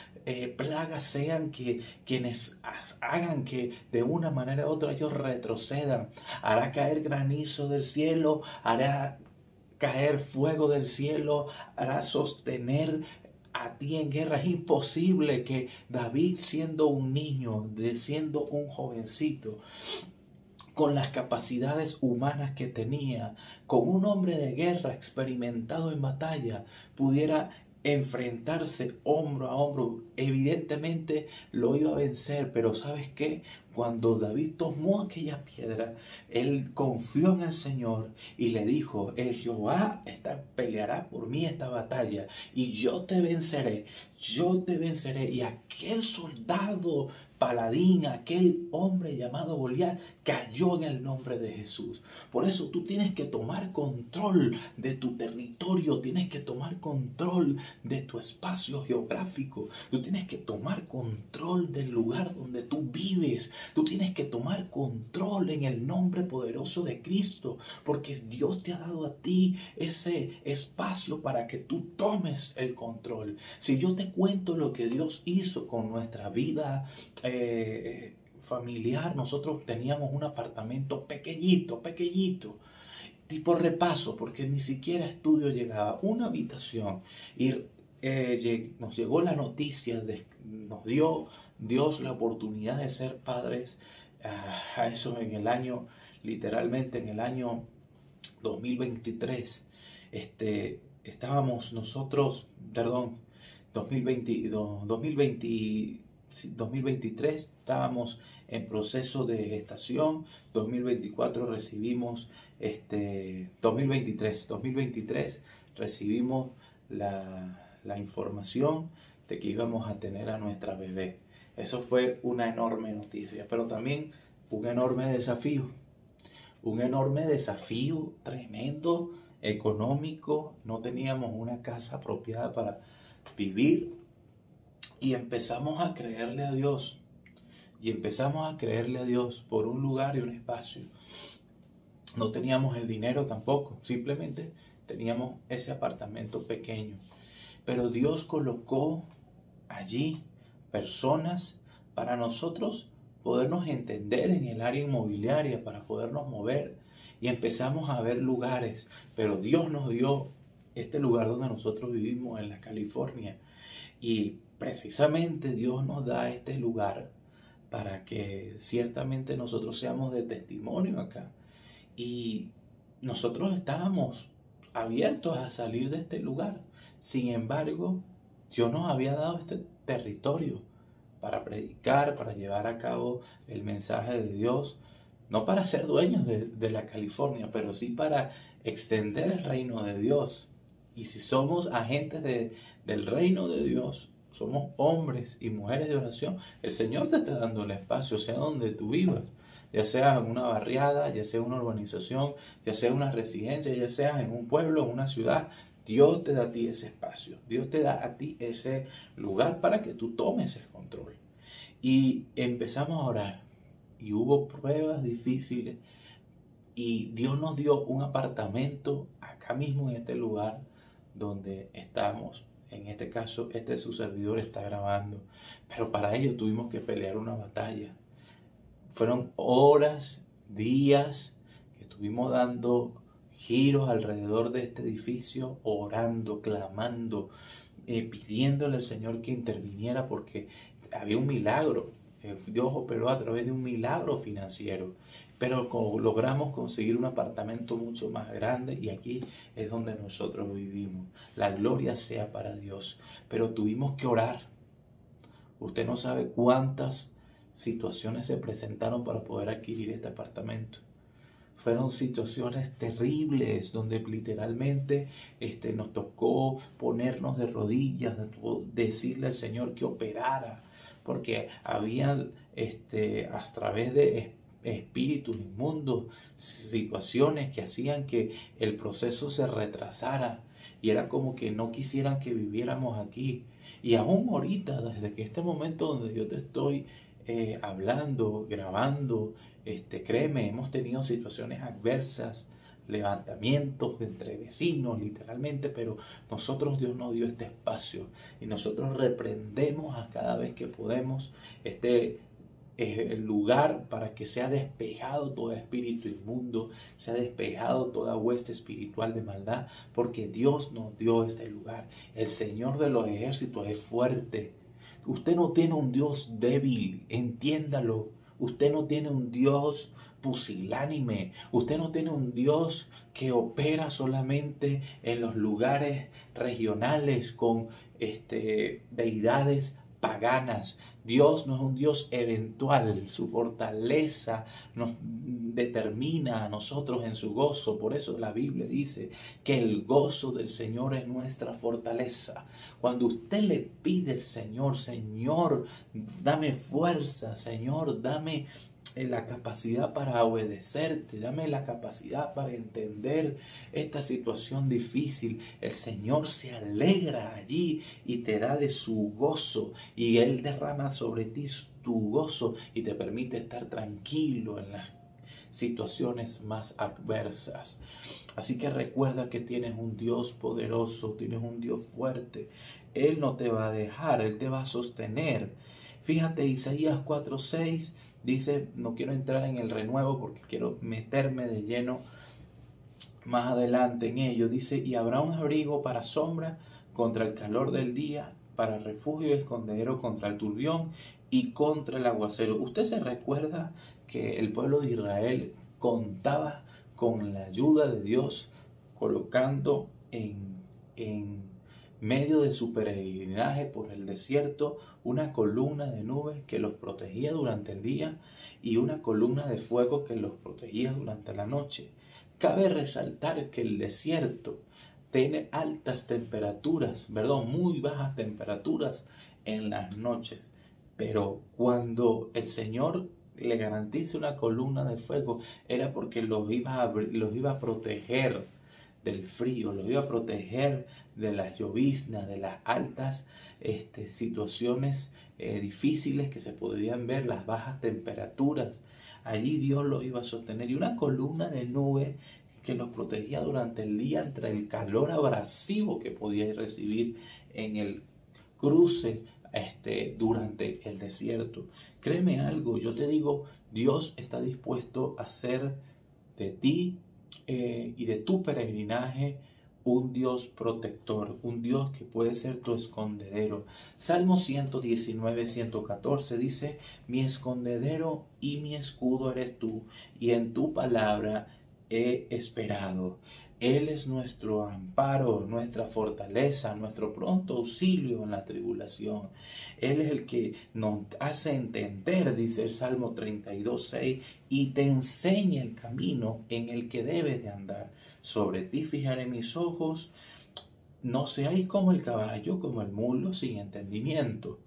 plagas sean quienes hagan que de una manera u otra ellos retrocedan. Hará caer granizo del cielo, hará caer fuego del cielo, hará sostener a ti en guerra. Es imposible que David, siendo un niño, siendo un jovencito, con las capacidades humanas que tenía, con un hombre de guerra experimentado en batalla, pudiera enfrentarse hombro a hombro. Evidentemente lo iba a vencer, pero ¿sabes qué? cuando David tomó aquella piedra, él confió en el Señor y le dijo: el Jehová peleará por mí esta batalla y yo te venceré. Y aquel soldado paladín, aquel hombre llamado Goliat, cayó en el nombre de Jesús. Por eso tú tienes que tomar control de tu territorio, tienes que tomar control de tu espacio geográfico, tú tienes que tomar control del lugar donde tú vives, tú tienes que tomar control en el nombre poderoso de Cristo, porque Dios te ha dado a ti ese espacio para que tú tomes el control. Si yo te cuento lo que Dios hizo con nuestra vida familiar, nosotros teníamos un apartamento pequeñito, tipo repaso, porque ni siquiera estudio llegaba, una habitación, y nos llegó la noticia, nos dio Dios la oportunidad de ser padres, a eso en el año, literalmente en el año 2023, estábamos nosotros, 2023 estábamos en proceso de gestación, 2024 recibimos, 2023 recibimos la información de que íbamos a tener a nuestra bebé. Eso fue una enorme noticia, pero también un enorme desafío tremendo, económico. No teníamos una casa apropiada para vivir y empezamos a creerle a Dios. Por un lugar y un espacio. No teníamos el dinero tampoco, simplemente teníamos ese apartamento pequeño. Pero Dios colocó allí personas para nosotros podernos entender en el área inmobiliaria, para podernos mover. Y empezamos a ver lugares, pero Dios nos dio este lugar donde nosotros vivimos, en la California. Y precisamente Dios nos da este lugar para que ciertamente nosotros seamos de testimonio acá. Y nosotros estábamos abiertos a salir de este lugar. Sin embargo, Dios nos había dado este territorio para predicar, para llevar a cabo el mensaje de Dios, no para ser dueños de la California, pero sí para extender el reino de Dios. Y si somos agentes del reino de Dios, somos hombres y mujeres de oración, el Señor te está dando el espacio, sea donde tú vivas, ya sea en una barriada, ya sea en una urbanización, ya sea en una residencia, ya sea en un pueblo, en una ciudad. Dios te da a ti ese espacio, Dios te da a ti ese lugar para que tú tomes el control. Y empezamos a orar y hubo pruebas difíciles y Dios nos dio un apartamento acá mismo en este lugar donde estamos. En este caso, su servidor está grabando, pero para ello tuvimos que pelear una batalla. Fueron horas, días que estuvimos dando giros alrededor de este edificio, orando, clamando, pidiéndole al Señor que interviniera porque había un milagro. Dios operó a través de un milagro financiero, pero logramos conseguir un apartamento mucho más grande y aquí es donde nosotros vivimos. La gloria sea para Dios, pero tuvimos que orar. Usted no sabe cuántas situaciones se presentaron para poder adquirir este apartamento. Fueron situaciones terribles donde literalmente nos tocó ponernos de rodillas, decirle al Señor que operara, porque había a través de espíritus inmundos, situaciones que hacían que el proceso se retrasara y era como que no quisieran que viviéramos aquí. Y aún ahorita, desde que este momento donde yo te estoy hablando, grabando, créeme, hemos tenido situaciones adversas, levantamientos entre vecinos literalmente, pero Dios nos dio este espacio y nosotros reprendemos a cada vez que podemos el lugar para que sea despejado todo espíritu inmundo, sea despejado toda hueste espiritual de maldad, porque Dios nos dio este lugar. El Señor de los ejércitos es fuerte. Usted no tiene un Dios débil, entiéndalo. Usted no tiene un Dios pusilánime. Usted no tiene un Dios que opera solamente en los lugares regionales con deidades paganas. Dios no es un Dios eventual. Su fortaleza nos determina a nosotros en su gozo. Por eso la Biblia dice que el gozo del Señor es nuestra fortaleza. Cuando usted le pide al Señor, Señor, dame fuerza, Señor, dame la capacidad para obedecerte, dame la capacidad para entender esta situación difícil. El Señor se alegra allí y te da de su gozo, y Él derrama sobre ti tu gozo y te permite estar tranquilo en las situaciones más adversas. Así que recuerda que tienes un Dios poderoso, tienes un Dios fuerte. Él no te va a dejar, Él te va a sostener. Fíjate, Isaías 4:6 dice, no quiero entrar en el renuevo porque quiero meterme de lleno más adelante en ello. Dice, y habrá un abrigo para sombra contra el calor del día, para refugio y escondedero contra el turbión y contra el aguacero. Usted se recuerda que el pueblo de Israel contaba con la ayuda de Dios, colocando en medio de su peregrinaje por el desierto una columna de nubes que los protegía durante el día y una columna de fuego que los protegía durante la noche. Cabe resaltar que el desierto tiene altas temperaturas, muy bajas temperaturas en las noches, pero cuando el Señor le garantiza una columna de fuego era porque los iba a proteger del frío, los iba a proteger de las lloviznas, de las altas situaciones difíciles que se podían ver, las bajas temperaturas. Allí Dios los iba a sostener, y una columna de nube que los protegía durante el día entre el calor abrasivo que podía recibir en el cruce durante el desierto. Créeme algo, yo te digo, Dios está dispuesto a hacer de ti y de tu peregrinaje un Dios protector, un Dios que puede ser tu escondedero. Salmo 119, 114 dice, mi escondedero y mi escudo eres tú, y en tu palabra he esperado. Él es nuestro amparo, nuestra fortaleza, nuestro pronto auxilio en la tribulación. Él es el que nos hace entender, dice el Salmo 32:6, y te enseña el camino en el que debes de andar. Sobre ti fijaré mis ojos, no seáis como el caballo, como el mulo sin entendimiento,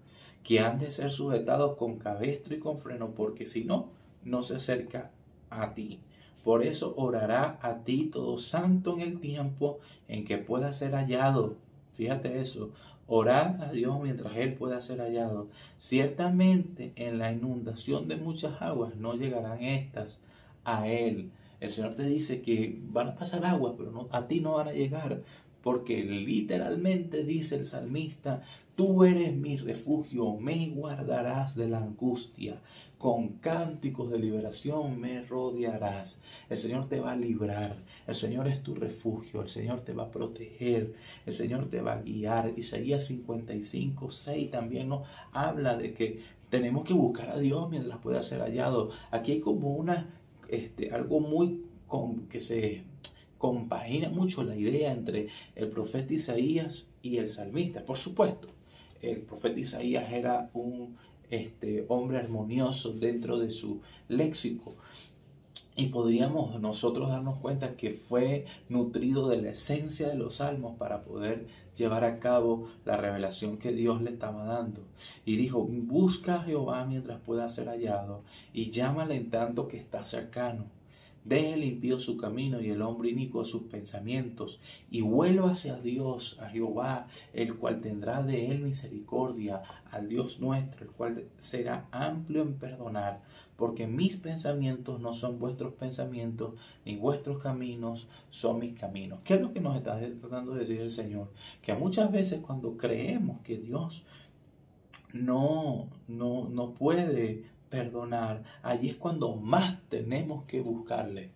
que han de ser sujetados con cabestro y con freno, porque si no, no se acerca a ti. Por eso orará a ti todo santo en el tiempo en que pueda ser hallado. Fíjate eso. Orad a Dios mientras Él pueda ser hallado. Ciertamente en la inundación de muchas aguas no llegarán estas a Él. El Señor te dice que van a pasar aguas, pero a ti no van a llegar. Porque literalmente dice el salmista, tú eres mi refugio, me guardarás de la angustia, con cánticos de liberación me rodearás. El Señor te va a librar, el Señor es tu refugio, el Señor te va a proteger, el Señor te va a guiar. Isaías 55:6 también nos habla de que tenemos que buscar a Dios mientras pueda ser hallado. Aquí hay como algo muy que se compagina mucho la idea entre el profeta Isaías y el salmista. Por supuesto, el profeta Isaías era un hombre armonioso dentro de su léxico, y podríamos nosotros darnos cuenta que fue nutrido de la esencia de los salmos para poder llevar a cabo la revelación que Dios le estaba dando. Y dijo, busca a Jehová mientras pueda ser hallado, y llámale en tanto que está cercano. Deje el impío su camino y el hombre inicuo sus pensamientos, y vuélvase a Dios, a Jehová, el cual tendrá de él misericordia, al Dios nuestro, el cual será amplio en perdonar, porque mis pensamientos no son vuestros pensamientos, ni vuestros caminos son mis caminos. ¿Qué es lo que nos está tratando de decir el Señor? Que muchas veces cuando creemos que Dios no puede perdonar, allí es cuando más tenemos que buscarle,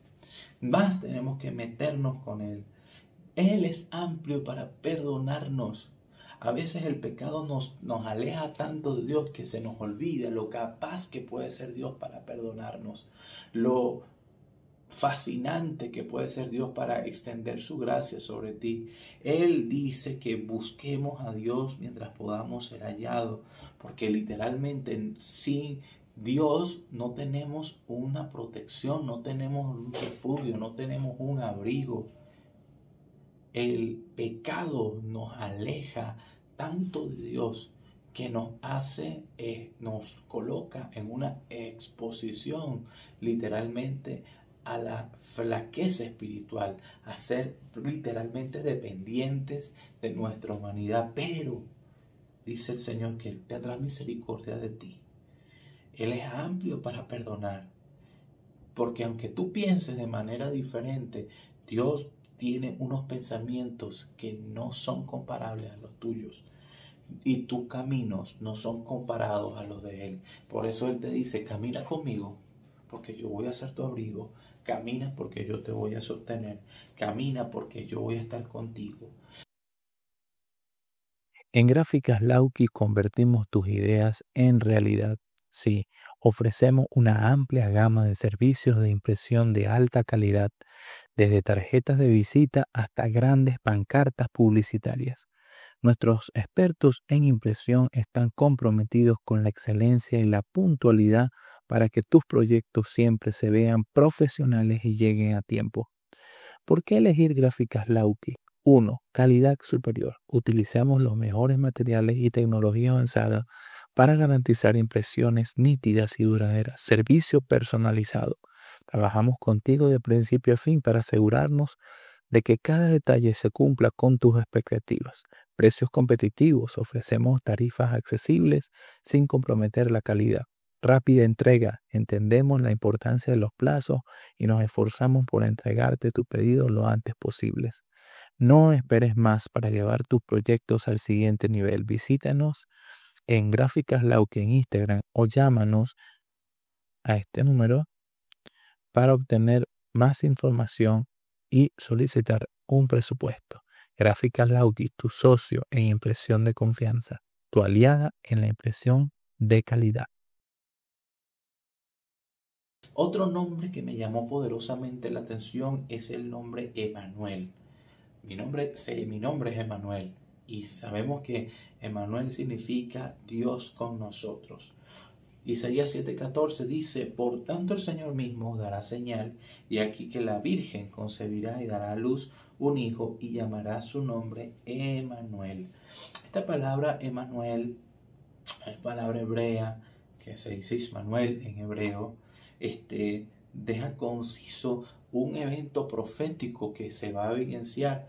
más tenemos que meternos con Él. Él es amplio para perdonarnos. A veces el pecado nos aleja tanto de Dios que se nos olvida lo capaz que puede ser Dios para perdonarnos, lo fascinante que puede ser Dios para extender su gracia sobre ti. Él dice que busquemos a Dios mientras podamos ser hallados, porque literalmente sin Dios no tenemos una protección, no tenemos un refugio, no tenemos un abrigo. El pecado nos aleja tanto de Dios que nos coloca en una exposición literalmente a la flaqueza espiritual, a ser literalmente dependientes de nuestra humanidad. Pero dice el Señor que Él tendrá misericordia de ti. Él es amplio para perdonar, porque aunque tú pienses de manera diferente, Dios tiene unos pensamientos que no son comparables a los tuyos. Y tus caminos no son comparados a los de Él. Por eso Él te dice, camina conmigo, porque yo voy a ser tu abrigo. Camina porque yo te voy a sostener. Camina porque yo voy a estar contigo. En Gráficas Lauki convertimos tus ideas en realidad. Sí, ofrecemos una amplia gama de servicios de impresión de alta calidad, desde tarjetas de visita hasta grandes pancartas publicitarias. Nuestros expertos en impresión están comprometidos con la excelencia y la puntualidad para que tus proyectos siempre se vean profesionales y lleguen a tiempo. ¿Por qué elegir Gráficas Lauki? 1. Calidad superior. Utilizamos los mejores materiales y tecnología avanzada para garantizar impresiones nítidas y duraderas. Servicio personalizado. Trabajamos contigo de principio a fin para asegurarnos de que cada detalle se cumpla con tus expectativas. Precios competitivos. Ofrecemos tarifas accesibles sin comprometer la calidad. Rápida entrega. Entendemos la importancia de los plazos y nos esforzamos por entregarte tu pedido lo antes posible. No esperes más para llevar tus proyectos al siguiente nivel. Visítanos en Gráficas Lauki en Instagram o llámanos a este número para obtener más información y solicitar un presupuesto. Gráficas Lauki, tu socio en impresión de confianza, tu aliada en la impresión de calidad. Otro nombre que me llamó poderosamente la atención es el nombre Emanuel. Mi nombre es Emanuel y sabemos que Emanuel significa Dios con nosotros. Isaías 7:14 dice, por tanto el Señor mismo dará señal, y aquí que la Virgen concebirá y dará a luz un hijo y llamará su nombre Emanuel. Esta palabra Emanuel es palabra hebrea que se dice Ismanuel en hebreo, deja conciso un evento profético que se va a evidenciar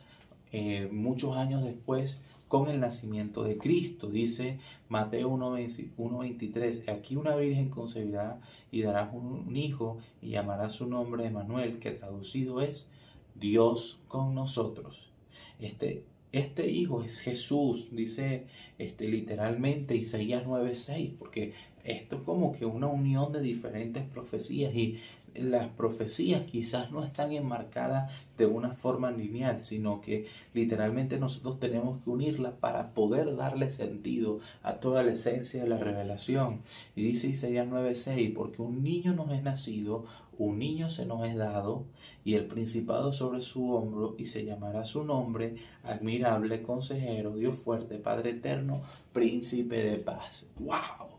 muchos años después con el nacimiento de Cristo. Dice Mateo 1:23, aquí una virgen concebirá y dará un hijo y llamará su nombre Emanuel, que traducido es Dios con nosotros. Este hijo es Jesús, dice literalmente Isaías 9:6, porque esto es como que una unión de diferentes profecías y las profecías quizás no están enmarcadas de una forma lineal, sino que literalmente nosotros tenemos que unirlas para poder darle sentido a toda la esencia de la revelación. Y dice Isaías 9:6, porque un niño nos es nacido, un niño se nos es dado, y el principado sobre su hombro, y se llamará su nombre, admirable, consejero, Dios fuerte, Padre eterno, príncipe de paz. ¡Wow!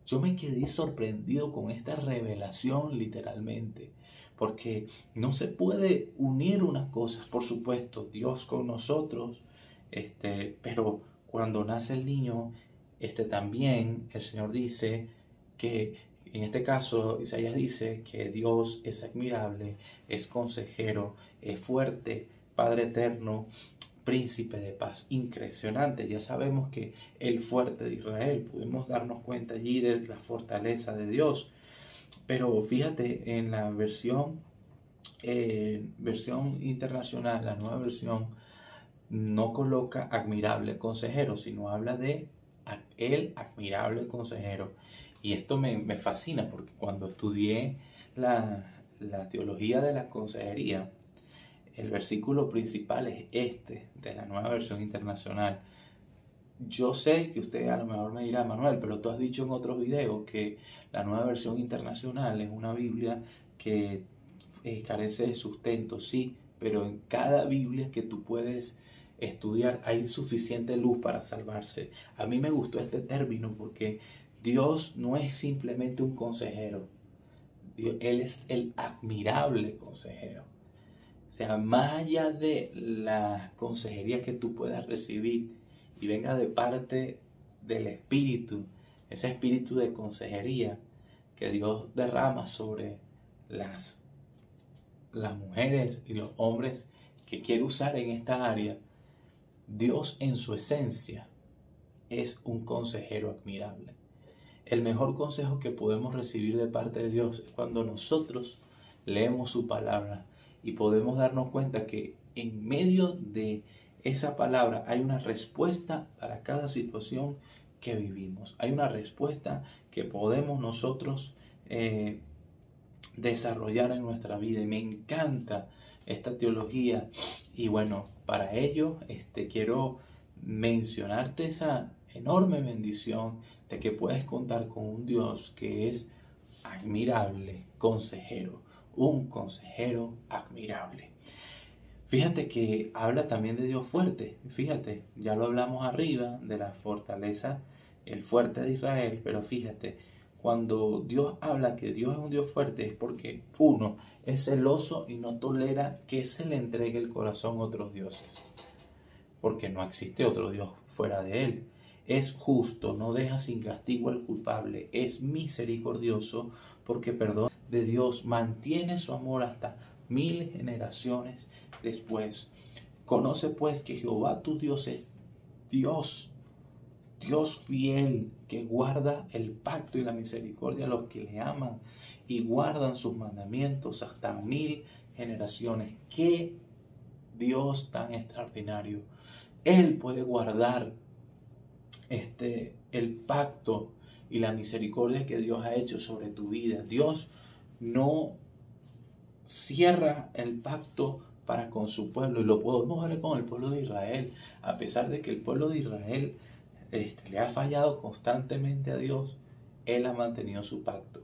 Yo me quedé sorprendido con esta revelación literalmente, porque no se puede unir unas cosas, por supuesto, Dios con nosotros, pero cuando nace el niño, también el Señor dice que, en este caso, Isaías dice que Dios es admirable, es consejero, es fuerte, Padre eterno, príncipe de paz. Impresionante. Ya sabemos que el fuerte de Israel, pudimos darnos cuenta allí de la fortaleza de Dios. Pero fíjate, en la versión internacional, la nueva versión, no coloca admirable consejero, sino habla de el admirable consejero. Y esto me fascina, porque cuando estudié la teología de la consejería, el versículo principal es de la nueva versión internacional. Yo sé que usted a lo mejor me dirá, Manuel, pero tú has dicho en otros videos que la nueva versión internacional es una Biblia que carece de sustento, sí, pero en cada Biblia que tú puedes estudiar hay suficiente luz para salvarse. A mí me gustó este término porque Dios no es simplemente un consejero. Él es el admirable consejero. O sea, más allá de la consejería que tú puedas recibir y venga de parte del Espíritu, ese espíritu de consejería que Dios derrama sobre las mujeres y los hombres que quiere usar en esta área, Dios en su esencia es un consejero admirable. El mejor consejo que podemos recibir de parte de Dios es cuando nosotros leemos su palabra y podemos darnos cuenta que en medio de esa palabra hay una respuesta para cada situación que vivimos. Hay una respuesta que podemos nosotros desarrollar en nuestra vida. Y me encanta esta teología. Y bueno, para ello quiero mencionarte esa enorme bendición de que puedes contar con un Dios que es admirable, consejero, un consejero admirable. Fíjate que habla también de Dios fuerte. Fíjate, ya lo hablamos arriba de la fortaleza, el fuerte de Israel, pero fíjate, cuando Dios habla que Dios es un Dios fuerte es porque uno es celoso y no tolera que se le entregue el corazón a otros dioses, porque no existe otro Dios fuera de él. Es justo, no deja sin castigo al culpable, es misericordioso porque perdona de Dios, mantiene su amor hasta 1000 generaciones después. Conoce pues que Jehová tu Dios es Dios, Dios fiel, que guarda el pacto y la misericordia a los que le aman y guardan sus mandamientos hasta 1000 generaciones. ¡Qué Dios tan extraordinario! Él puede guardar el pacto y la misericordia que Dios ha hecho sobre tu vida. Dios no cierra el pacto para con su pueblo, y lo podemos ver con el pueblo de Israel. A pesar de que el pueblo de Israel le ha fallado constantemente a Dios, Él ha mantenido su pacto,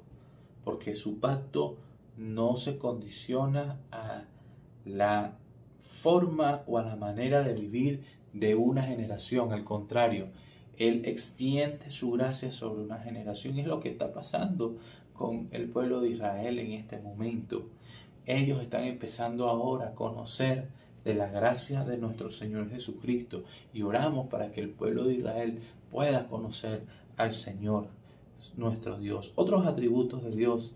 porque su pacto no se condiciona a la forma o a la manera de vivir de una generación. Al contrario, Él extiende su gracia sobre una generación, y es lo que está pasando con el pueblo de Israel en este momento. Ellos están empezando ahora a conocer de la gracia de nuestro Señor Jesucristo, y oramos para que el pueblo de Israel pueda conocer al Señor nuestro Dios. Otros atributos de Dios,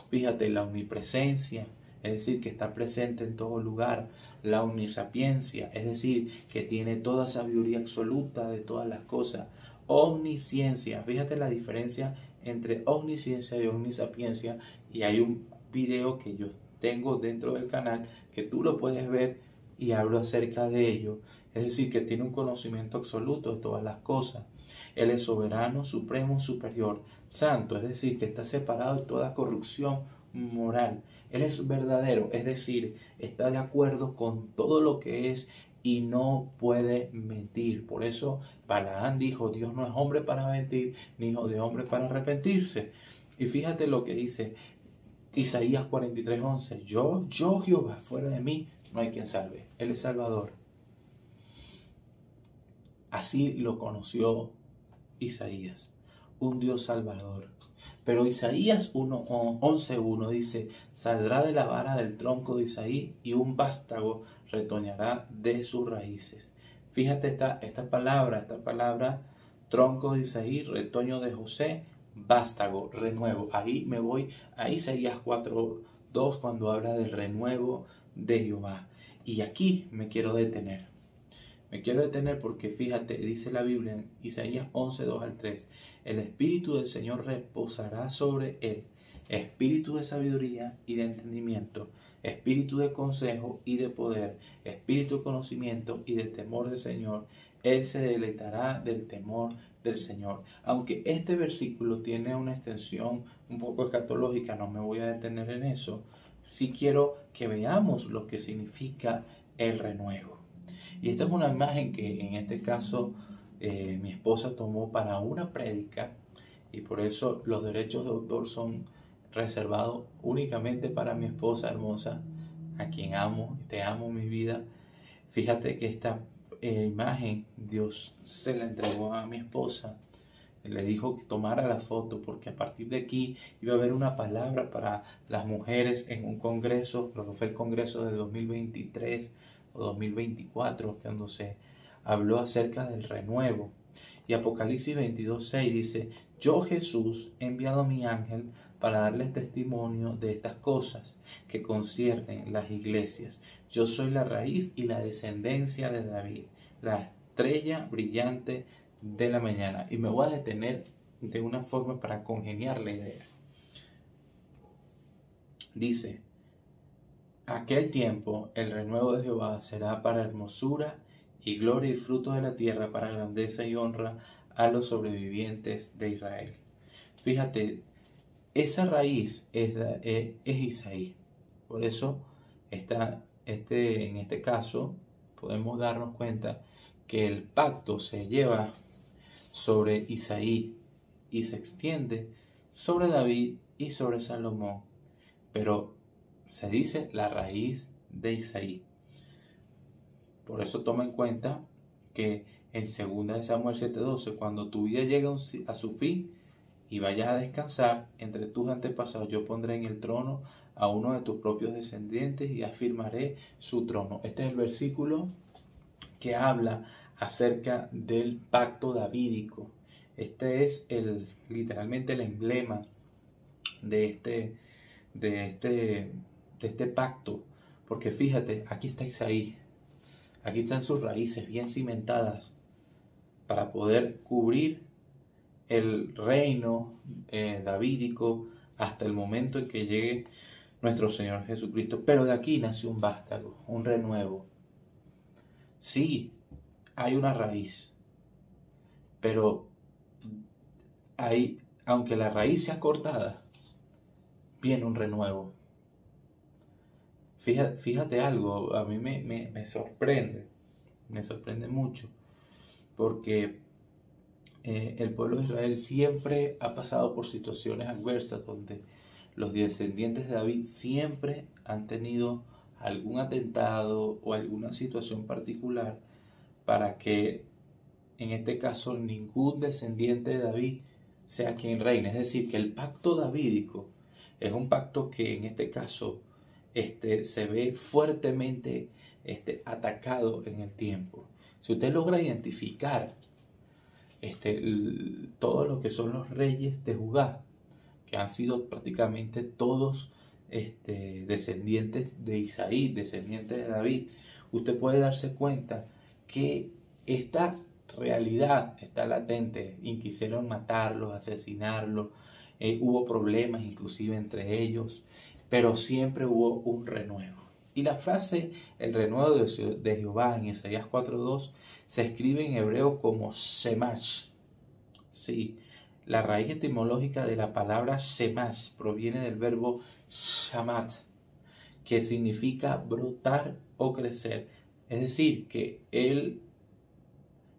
fíjate, la omnipresencia, es decir, que está presente en todo lugar. La omnisapiencia, es decir, que tiene toda sabiduría absoluta de todas las cosas. Omnisciencia, fíjate la diferencia entre omnisciencia y omnisapiencia, y hay un video que yo tengo dentro del canal que tú lo puedes ver y hablo acerca de ello. Es decir, que tiene un conocimiento absoluto de todas las cosas. Él es soberano, supremo, superior, santo, es decir, que está separado de toda corrupción moral. Él es verdadero, es decir, está de acuerdo con todo lo que es y no puede mentir. Por eso Balaán dijo: Dios no es hombre para mentir, ni hijo de hombre para arrepentirse. Y fíjate lo que dice Isaías 43:11: Yo Jehová, fuera de mí no hay quien salve. Él es Salvador. Así lo conoció Isaías, un Dios salvador. Pero Isaías 11:1 dice: saldrá de la vara del tronco de Isaí, y un vástago retoñará de sus raíces. Fíjate esta palabra, tronco de Isaí, retoño de José, vástago, renuevo. Ahí me voy a Isaías 4:2 cuando habla del renuevo de Jehová. Y aquí me quiero detener. Porque fíjate, dice la Biblia en Isaías 11:2 al 3: el Espíritu del Señor reposará sobre él, espíritu de sabiduría y de entendimiento, espíritu de consejo y de poder, espíritu de conocimiento y de temor del Señor. Él se deleitará del temor del Señor. Aunque este versículo tiene una extensión un poco escatológica, no me voy a detener en eso. Sí quiero que veamos lo que significa el renuevo. Y esta es una imagen que en este caso mi esposa tomó para una prédica, y por eso los derechos de autor son reservado únicamente para mi esposa hermosa, a quien amo, te amo mi vida. Fíjate que esta imagen Dios se la entregó a mi esposa. Le dijo que tomara la foto porque a partir de aquí iba a haber una palabra para las mujeres en un congreso, lo que fue el congreso de 2023 o 2024, cuando se habló acerca del renuevo. Y Apocalipsis 22:6 dice: yo, Jesús, he enviado a mi ángel para darles testimonio de estas cosas que conciernen las iglesias. Yo soy la raíz y la descendencia de David, la estrella brillante de la mañana. Y me voy a detener de una forma para congeniar la idea. Dice: aquel tiempo el renuevo de Jehová será para hermosura y gloria y fruto de la tierra, para grandeza y honra a los sobrevivientes de Israel. Fíjate, esa raíz es Isaí. Por eso en este caso podemos darnos cuenta que el pacto se lleva sobre Isaí y se extiende sobre David y sobre Salomón, pero se dice la raíz de Isaí. Por eso toma en cuenta que en 2 Samuel 7:12, cuando tu vida llegue a su fin y vayas a descansar, entre tus antepasados yo pondré en el trono a uno de tus propios descendientes y afirmaré su trono. Este es el versículo que habla acerca del pacto davídico. Este es literalmente el emblema de este pacto, porque fíjate, aquí está Isaí, aquí están sus raíces bien cimentadas para poder cubrir el reino davídico hasta el momento en que llegue nuestro Señor Jesucristo. Pero de aquí nació un vástago, un renuevo. Sí, hay una raíz, pero aunque la raíz sea cortada, viene un renuevo. Fíjate algo, a mí me sorprende mucho, porque el pueblo de Israel siempre ha pasado por situaciones adversas donde los descendientes de David siempre han tenido algún atentado o alguna situación particular para que en este caso ningún descendiente de David sea quien reine. Es decir, que el pacto davídico es un pacto que en este caso se ve fuertemente atacado en el tiempo. Si usted logra identificar todos los que son los reyes de Judá, que han sido prácticamente todos descendientes de Isaí, descendientes de David, usted puede darse cuenta que esta realidad está latente y quisieron matarlos, asesinarlos, hubo problemas inclusive entre ellos, pero siempre hubo un renuevo. Y la frase el renuevo de Jehová en Isaías 4:2 se escribe en hebreo como Shemach. Sí, la raíz etimológica de la palabra Shemach proviene del verbo shamat, que significa brotar o crecer. Es decir, que el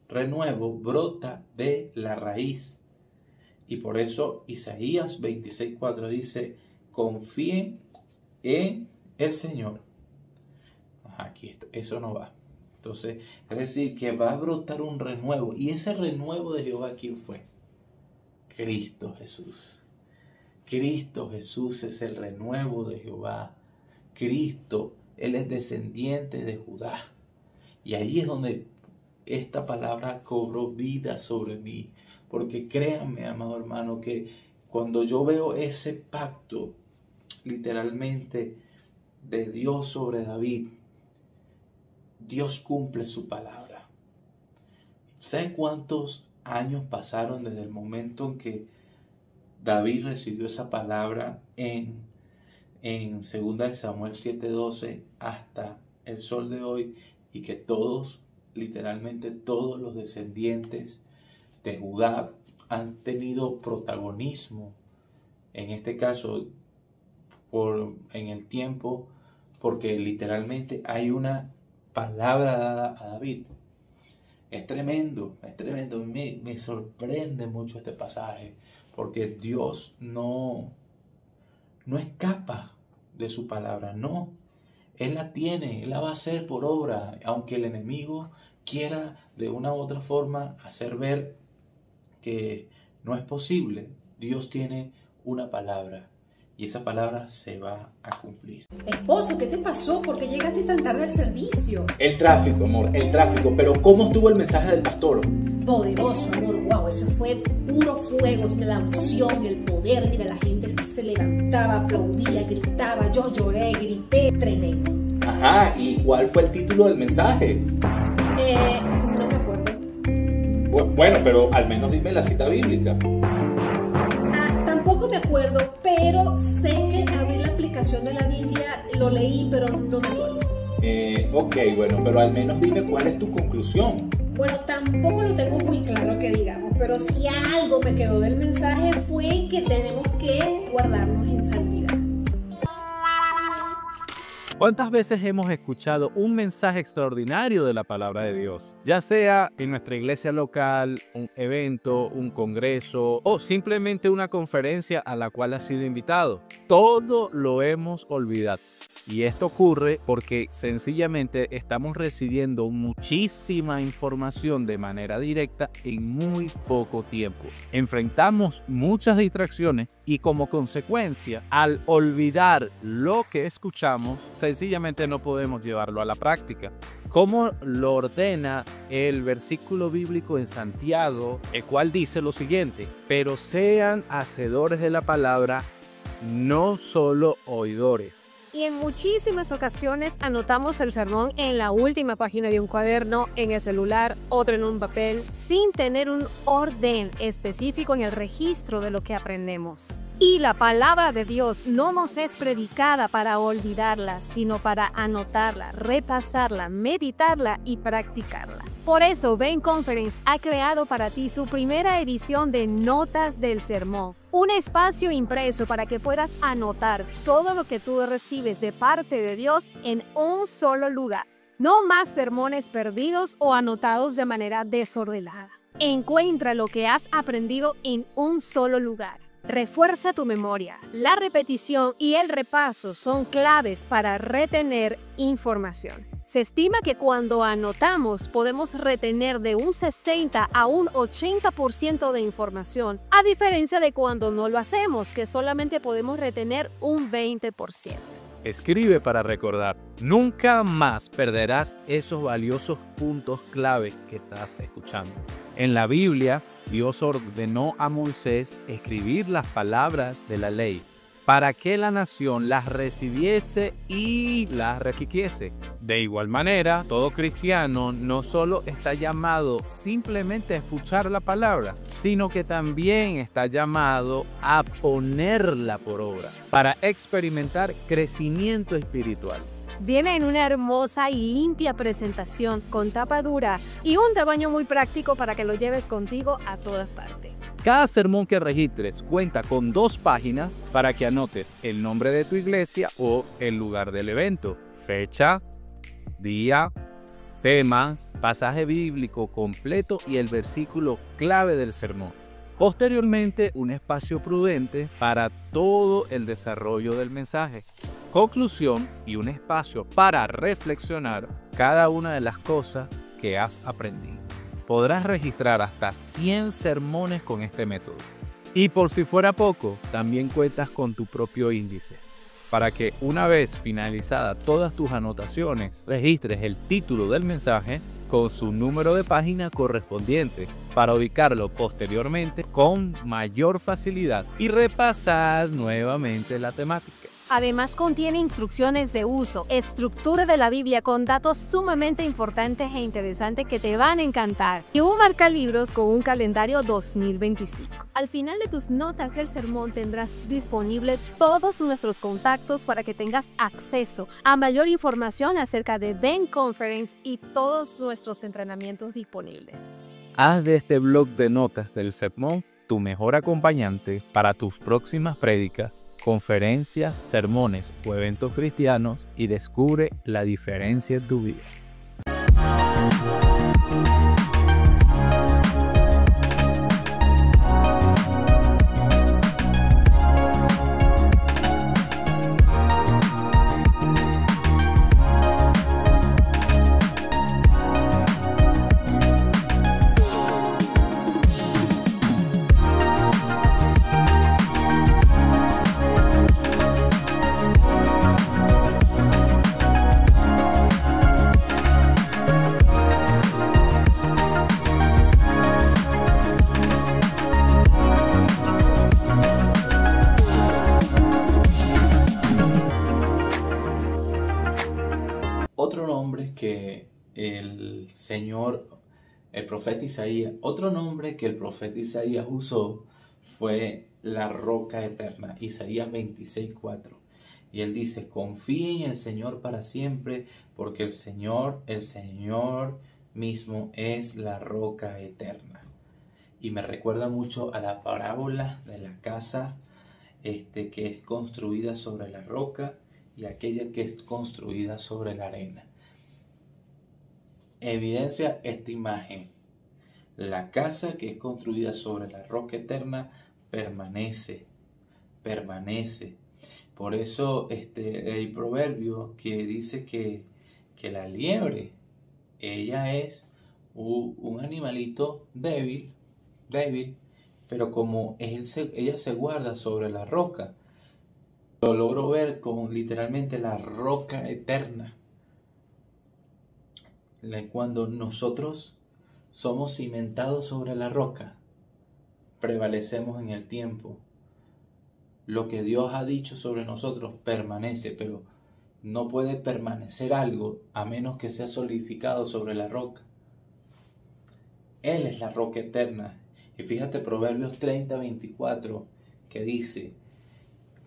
renuevo brota de la raíz. Y por eso Isaías 26:4 dice: confíen en el Señor. Aquí eso no va. Entonces, es decir, que va a brotar un renuevo. ¿Y ese renuevo de Jehová quién fue? Cristo Jesús. Cristo Jesús es el renuevo de Jehová. Cristo, Él es descendiente de Judá. Y ahí es donde esta palabra cobró vida sobre mí. Porque créanme, amado hermano, que cuando yo veo ese pacto, literalmente, de Dios sobre David, Dios cumple su palabra. ¿Sabes cuántos años pasaron desde el momento en que David recibió esa palabra en 2 Samuel 7:12 hasta el sol de hoy? Y que todos, literalmente todos los descendientes de Judá han tenido protagonismo, en este caso en el tiempo, porque literalmente hay una palabra dada a David. Es tremendo, me sorprende mucho este pasaje, porque Dios no no escapa de su palabra, no. Él la tiene, Él la va a hacer por obra, aunque el enemigo quiera de una u otra forma hacer ver que no es posible. Dios tiene una palabra y esa palabra se va a cumplir. Esposo, ¿qué te pasó? ¿Por qué llegaste tan tarde al servicio? El tráfico, amor, el tráfico. Pero ¿cómo estuvo el mensaje del pastor? Poderoso, amor, wow, eso fue puro fuego, la unción, el poder. Mira, la gente se levantaba, aplaudía, gritaba, yo lloré, grité, tremendo. Ajá, ¿y cuál fue el título del mensaje? No me acuerdo. Bueno, pero al menos dime la cita bíblica. Tampoco me acuerdo, pero sé que abrí la aplicación de la Biblia, lo leí, pero no me acuerdo. Ok, bueno, pero al menos dime cuál es tu conclusión. Bueno, tampoco lo tengo muy claro que digamos, pero si algo me quedó del mensaje fue que tenemos que guardarnos en santidad. ¿Cuántas veces hemos escuchado un mensaje extraordinario de la palabra de Dios? Ya sea en nuestra iglesia local, un evento, un congreso o simplemente una conferencia a la cual has sido invitado. Todo lo hemos olvidado. Y esto ocurre porque sencillamente estamos recibiendo muchísima información de manera directa en muy poco tiempo. Enfrentamos muchas distracciones y como consecuencia, al olvidar lo que escuchamos, sencillamente no podemos llevarlo a la práctica. ¿Cómo lo ordena el versículo bíblico en Santiago, el cual dice lo siguiente? Pero sean hacedores de la palabra, no solo oidores. Y en muchísimas ocasiones anotamos el sermón en la última página de un cuaderno, en el celular, otro en un papel, sin tener un orden específico en el registro de lo que aprendemos. Y la palabra de Dios no nos es predicada para olvidarla, sino para anotarla, repasarla, meditarla y practicarla. Por eso, Ben Conference ha creado para ti su primera edición de Notas del Sermón. Un espacio impreso para que puedas anotar todo lo que tú recibes de parte de Dios en un solo lugar. No más sermones perdidos o anotados de manera desordenada. Encuentra lo que has aprendido en un solo lugar. Refuerza tu memoria. La repetición y el repaso son claves para retener información. Se estima que cuando anotamos podemos retener de un 60 a un 80% de información, a diferencia de cuando no lo hacemos, que solamente podemos retener un 20%. Escribe para recordar. Nunca más perderás esos valiosos puntos clave que estás escuchando. En la Biblia, Dios ordenó a Moisés escribir las palabras de la ley para que la nación las recibiese y las requiriese. De igual manera, todo cristiano no solo está llamado simplemente a escuchar la palabra, sino que también está llamado a ponerla por obra para experimentar crecimiento espiritual. Viene en una hermosa y limpia presentación con tapa dura y un tamaño muy práctico para que lo lleves contigo a todas partes. Cada sermón que registres cuenta con 2 páginas para que anotes el nombre de tu iglesia o el lugar del evento, fecha, día, tema, pasaje bíblico completo y el versículo clave del sermón. Posteriormente, un espacio prudente para todo el desarrollo del mensaje. Conclusión y un espacio para reflexionar cada una de las cosas que has aprendido. Podrás registrar hasta 100 sermones con este método. Y por si fuera poco, también cuentas con tu propio índice, para que una vez finalizadas todas tus anotaciones, registres el título del mensaje con su número de página correspondiente para ubicarlo posteriormente con mayor facilidad y repasar nuevamente la temática. Además contiene instrucciones de uso, estructura de la Biblia con datos sumamente importantes e interesantes que te van a encantar y un marcalibros con un calendario 2025. Al final de tus notas del sermón tendrás disponible todos nuestros contactos para que tengas acceso a mayor información acerca de Ben Conference y todos nuestros entrenamientos disponibles. Haz de este blog de notas del sermón tu mejor acompañante para tus próximas prédicas, conferencias, sermones o eventos cristianos y descubre la diferencia en tu vida. el profeta Isaías. Otro nombre que el profeta Isaías usó fue la roca eterna, Isaías 26:4. Y él dice: confíen en el Señor para siempre, porque el Señor mismo es la roca eterna. Y me recuerda mucho a la parábola de la casa que es construida sobre la roca y aquella que es construida sobre la arena. Evidencia esta imagen. La casa que es construida sobre la roca eterna permanece. Por eso hay proverbio que dice que la liebre, ella es un animalito débil, pero como ella se guarda sobre la roca, lo logro ver con literalmente la roca eterna. Cuando nosotros somos cimentados sobre la roca, prevalecemos en el tiempo. Lo que Dios ha dicho sobre nosotros permanece, pero no puede permanecer algo a menos que sea solidificado sobre la roca. Él es la roca eterna. Y fíjate Proverbios 30:24 que dice: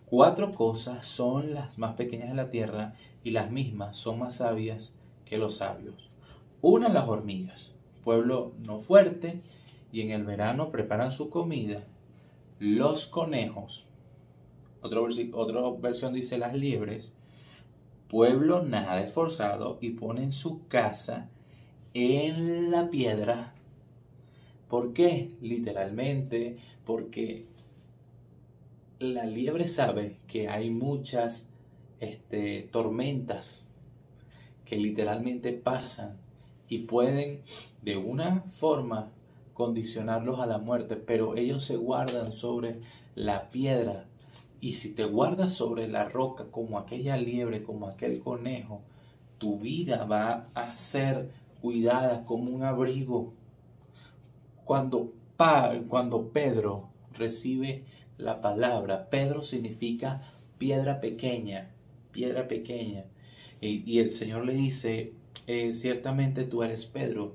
4 cosas son las más pequeñas de la tierra y las mismas son más sabias que los sabios. Una, las hormigas, pueblo no fuerte, y en el verano preparan su comida. Los conejos, otra versión dice las liebres, pueblo nada esforzado y ponen su casa en la piedra. ¿Por qué? Literalmente, porque la liebre sabe que hay muchas tormentas que literalmente pasan y pueden de una forma condicionarlos a la muerte, pero ellos se guardan sobre la piedra. Y si te guardas sobre la roca como aquella liebre, como aquel conejo, tu vida va a ser cuidada como un abrigo. Cuando Pedro recibe la palabra, Pedro significa piedra pequeña. Y el Señor le dice: ciertamente tú eres Pedro,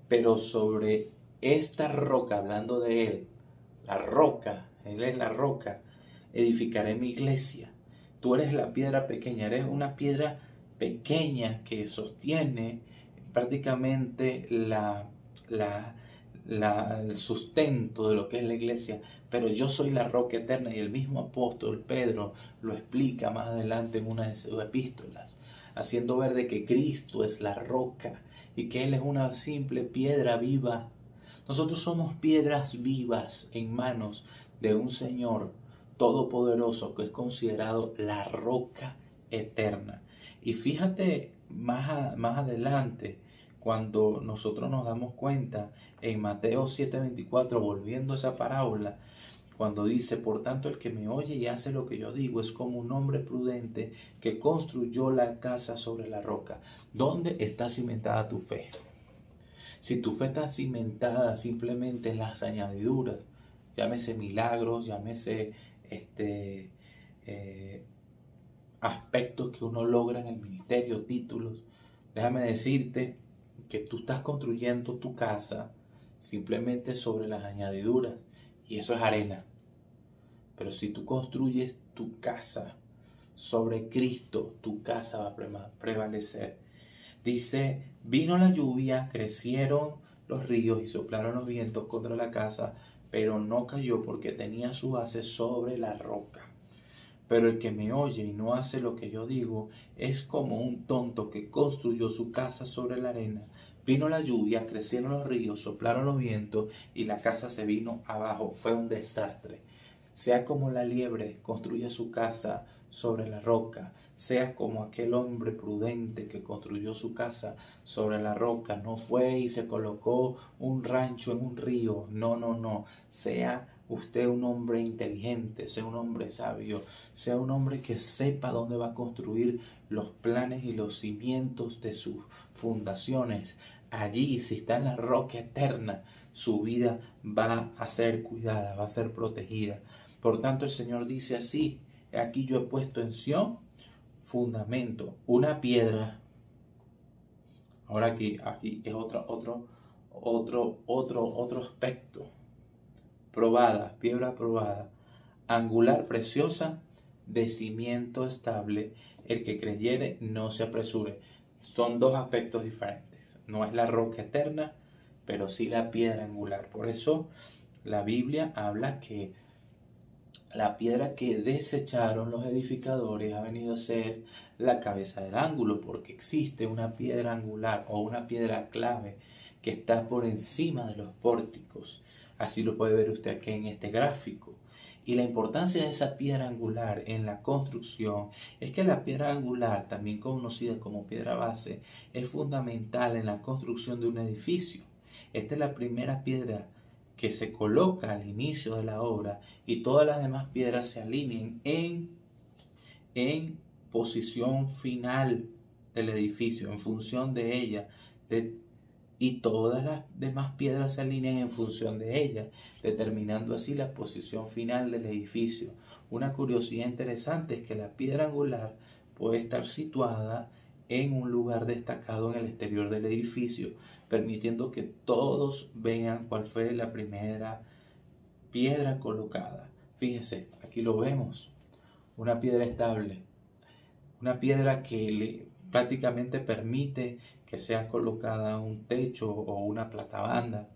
pero sobre esta roca, hablando de él, él es la roca, edificaré mi iglesia. Tú eres la piedra pequeña, eres una piedra pequeña que sostiene prácticamente el sustento de lo que es la iglesia, pero yo soy la roca eterna. Y el mismo apóstol Pedro lo explica más adelante en una de sus epístolas, haciendo ver de que Cristo es la roca y que Él es una simple piedra viva. Nosotros somos piedras vivas en manos de un Señor todopoderoso que es considerado la roca eterna. Y fíjate más adelante, cuando nosotros nos damos cuenta en Mateo 7:24, volviendo a esa parábola, cuando dice: por tanto el que me oye y hace lo que yo digo es como un hombre prudente que construyó la casa sobre la roca. ¿Dónde está cimentada tu fe? Si tu fe está cimentada simplemente en las añadiduras, llámese milagros, llámese aspectos que uno logra en el ministerio, títulos, déjame decirte que tú estás construyendo tu casa simplemente sobre las añadiduras, y eso es arena. Pero si tú construyes tu casa sobre Cristo, tu casa va a prevalecer. Dice: vino la lluvia, crecieron los ríos y soplaron los vientos contra la casa, pero no cayó porque tenía su base sobre la roca. Pero el que me oye y no hace lo que yo digo es como un tonto que construyó su casa sobre la arena. Vino la lluvia, crecieron los ríos, soplaron los vientos y la casa se vino abajo. Fue un desastre. Sea como la liebre, construye su casa sobre la roca. Sea como aquel hombre prudente que construyó su casa sobre la roca. No fue y se colocó un rancho en un río. No. Sea usted un hombre inteligente, sea un hombre sabio, sea un hombre que sepa dónde va a construir los planes y los cimientos de sus fundaciones. Allí, si está en la roca eterna, su vida va a ser cuidada, va a ser protegida. Por tanto, el Señor dice así: aquí yo he puesto en Sión fundamento, una piedra Ahora aquí es otro aspecto. Probada, piedra probada, angular preciosa, de cimiento estable, el que creyere no se apresure. Son dos aspectos diferentes. No es la roca eterna, pero sí la piedra angular. Por eso la Biblia habla que la piedra que desecharon los edificadores ha venido a ser la cabeza del ángulo, porque existe una piedra angular o una piedra clave que está por encima de los pórticos. Así lo puede ver usted aquí en este gráfico. Y la importancia de esa piedra angular en la construcción es que la piedra angular, también conocida como piedra base, es fundamental en la construcción de un edificio. Esta es la primera piedra que se coloca al inicio de la obra y todas las demás piedras se alinean en posición final del edificio, en función de ella, y todas las demás piedras se alinean en función de ella, determinando así la posición final del edificio. Una curiosidad interesante es que la piedra angular puede estar situada en un lugar destacado en el exterior del edificio, permitiendo que todos vean cuál fue la primera piedra colocada. Fíjese, aquí lo vemos, una piedra estable, una piedra que prácticamente permite que sea colocada un techo o una platabanda,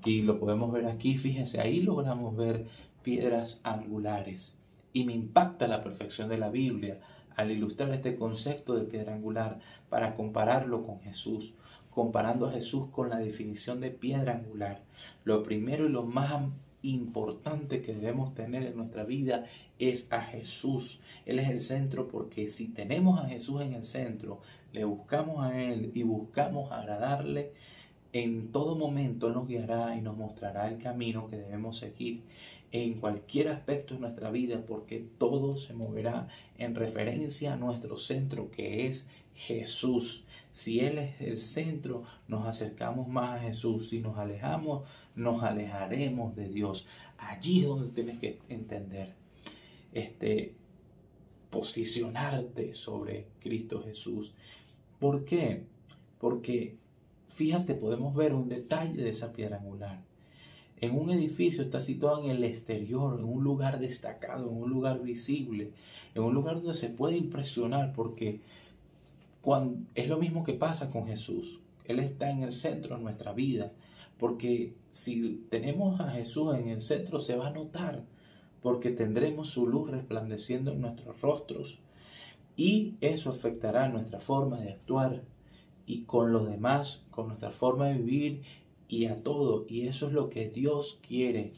y lo podemos ver aquí. Fíjense, ahí logramos ver piedras angulares, y me impacta la perfección de la Biblia al ilustrar este concepto de piedra angular para compararlo con Jesús, comparando a Jesús con la definición de piedra angular. Lo primero y lo más importante que debemos tener en nuestra vida es a Jesús. Él es el centro, porque si tenemos a Jesús en el centro, le buscamos a Él y buscamos agradarle, en todo momento nos guiará y nos mostrará el camino que debemos seguir en cualquier aspecto de nuestra vida, porque todo se moverá en referencia a nuestro centro, que es Jesús. Si Él es el centro, nos acercamos más a Jesús. Si nos alejamos, nos alejaremos de Dios. Allí es donde tienes que entender, posicionarte sobre Cristo Jesús. ¿Por qué? Porque fíjate, podemos ver un detalle de esa piedra angular. En un edificio está situado en el exterior, en un lugar destacado, en un lugar visible, en un lugar donde se puede impresionar, porque es lo mismo que pasa con Jesús. Él está en el centro de nuestra vida, porque si tenemos a Jesús en el centro se va a notar, porque tendremos su luz resplandeciendo en nuestros rostros, y eso afectará nuestra forma de actuar y con los demás, con nuestra forma de vivir y a todo. Y eso es lo que Dios quiere.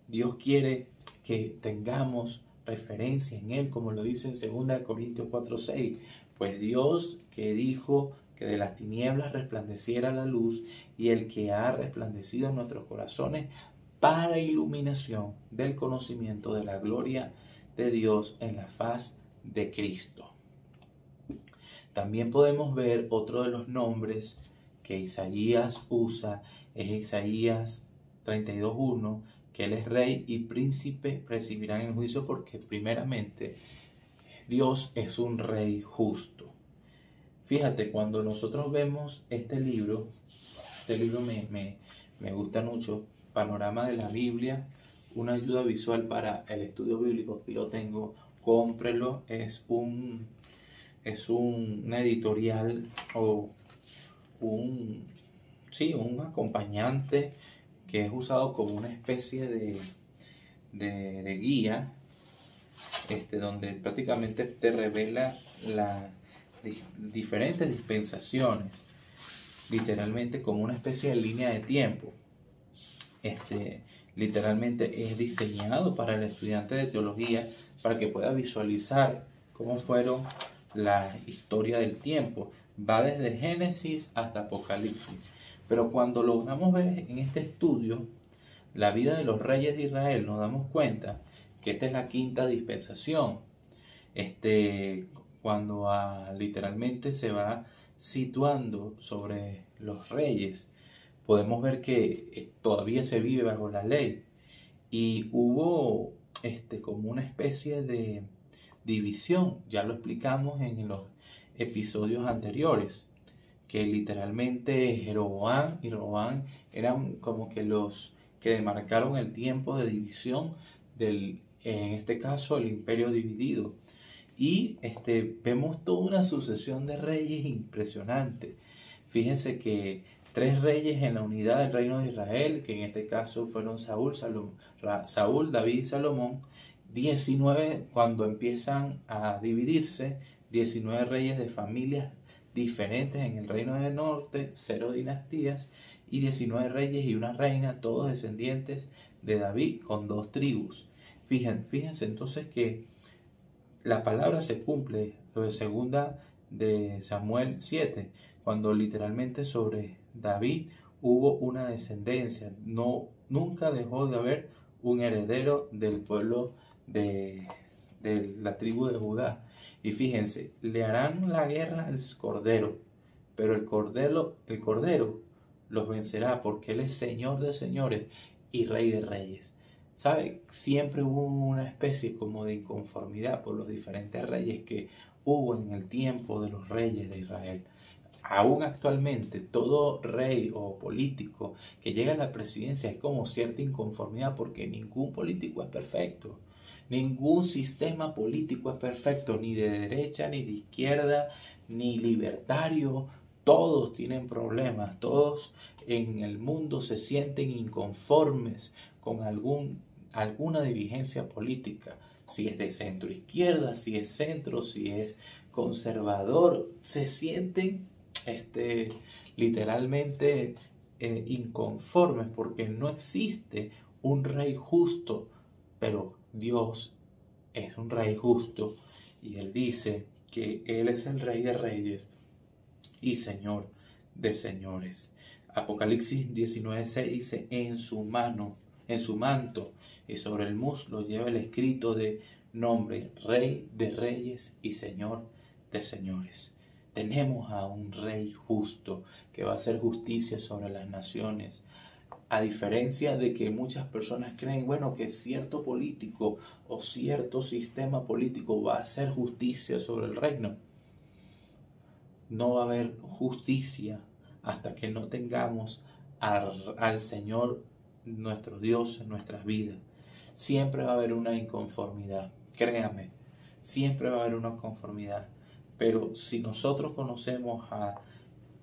Dios quiere que tengamos referencia en Él, como lo dice en 2 Corintios 4:6. Pues Dios, que dijo que de las tinieblas resplandeciera la luz, y el que ha resplandecido en nuestros corazones para iluminación del conocimiento de la gloria de Dios en la faz de Cristo. También podemos ver otro de los nombres que Isaías usa, es Isaías 32:1, que Él es rey y príncipe, recibirán el juicio, porque primeramente Dios es un rey justo. Fíjate, cuando nosotros vemos este libro me gusta mucho, Panorama de la Biblia, una ayuda visual para el estudio bíblico. Aquí lo tengo, cómprelo, es un editorial o un acompañante que es usado como una especie de guía, donde prácticamente te revela las diferentes dispensaciones, literalmente como una especie de línea de tiempo. Literalmente es diseñado para el estudiante de teología, para que pueda visualizar cómo fueron la historia del tiempo. Va desde Génesis hasta Apocalipsis. Pero cuando logramos ver en este estudio la vida de los reyes de Israel, nos damos cuenta que esta es la quinta dispensación. Cuando literalmente se va situando sobre los reyes, podemos ver que todavía se vive bajo la ley, y hubo como una especie de división. Ya lo explicamos en los episodios anteriores, que literalmente Jeroboam y Roboam eran como que los que demarcaron el tiempo de división en este caso, el imperio dividido. Y vemos toda una sucesión de reyes impresionante. Fíjense que 3 reyes en la unidad del reino de Israel, que en este caso fueron Saúl, David y Salomón. 19 cuando empiezan a dividirse, 19 reyes de familias diferentes en el reino del norte, 0 dinastías, y 19 reyes y una reina, todos descendientes de David, con 2 tribus. Fíjense entonces que la palabra se cumple, lo de segunda de Samuel 7, cuando literalmente sobre David hubo una descendencia. Nunca dejó de haber un heredero del pueblo de la tribu de Judá. Y fíjense, le harán la guerra al cordero, pero el cordero los vencerá, porque él es Señor de señores y Rey de reyes. ¿Sabe? Siempre hubo una especie como de inconformidad por los diferentes reyes que hubo en el tiempo de los reyes de Israel. Aún actualmente, todo rey o político que llega a la presidencia hay como cierta inconformidad, porque ningún político es perfecto. Ningún sistema político es perfecto, ni de derecha, ni de izquierda, ni libertario. Todos tienen problemas, todos en el mundo se sienten inconformes con alguna dirigencia política. Si es de centro izquierda, si es centro, si es conservador, se sienten literalmente inconformes, porque no existe un rey justo, pero Dios es un rey justo, y Él dice que Él es el Rey de reyes y Señor de señores. Apocalipsis 19:6 dice: en su manto y sobre el muslo lleva el escrito de nombre, Rey de reyes y Señor de señores. Tenemos a un rey justo que va a hacer justicia sobre las naciones. A diferencia de que muchas personas creen, que cierto político o cierto sistema político va a hacer justicia sobre el reino. No va a haber justicia hasta que no tengamos al Señor nuestro Dios en nuestras vidas. Siempre va a haber una inconformidad, créame, siempre va a haber una conformidad. Pero si nosotros conocemos a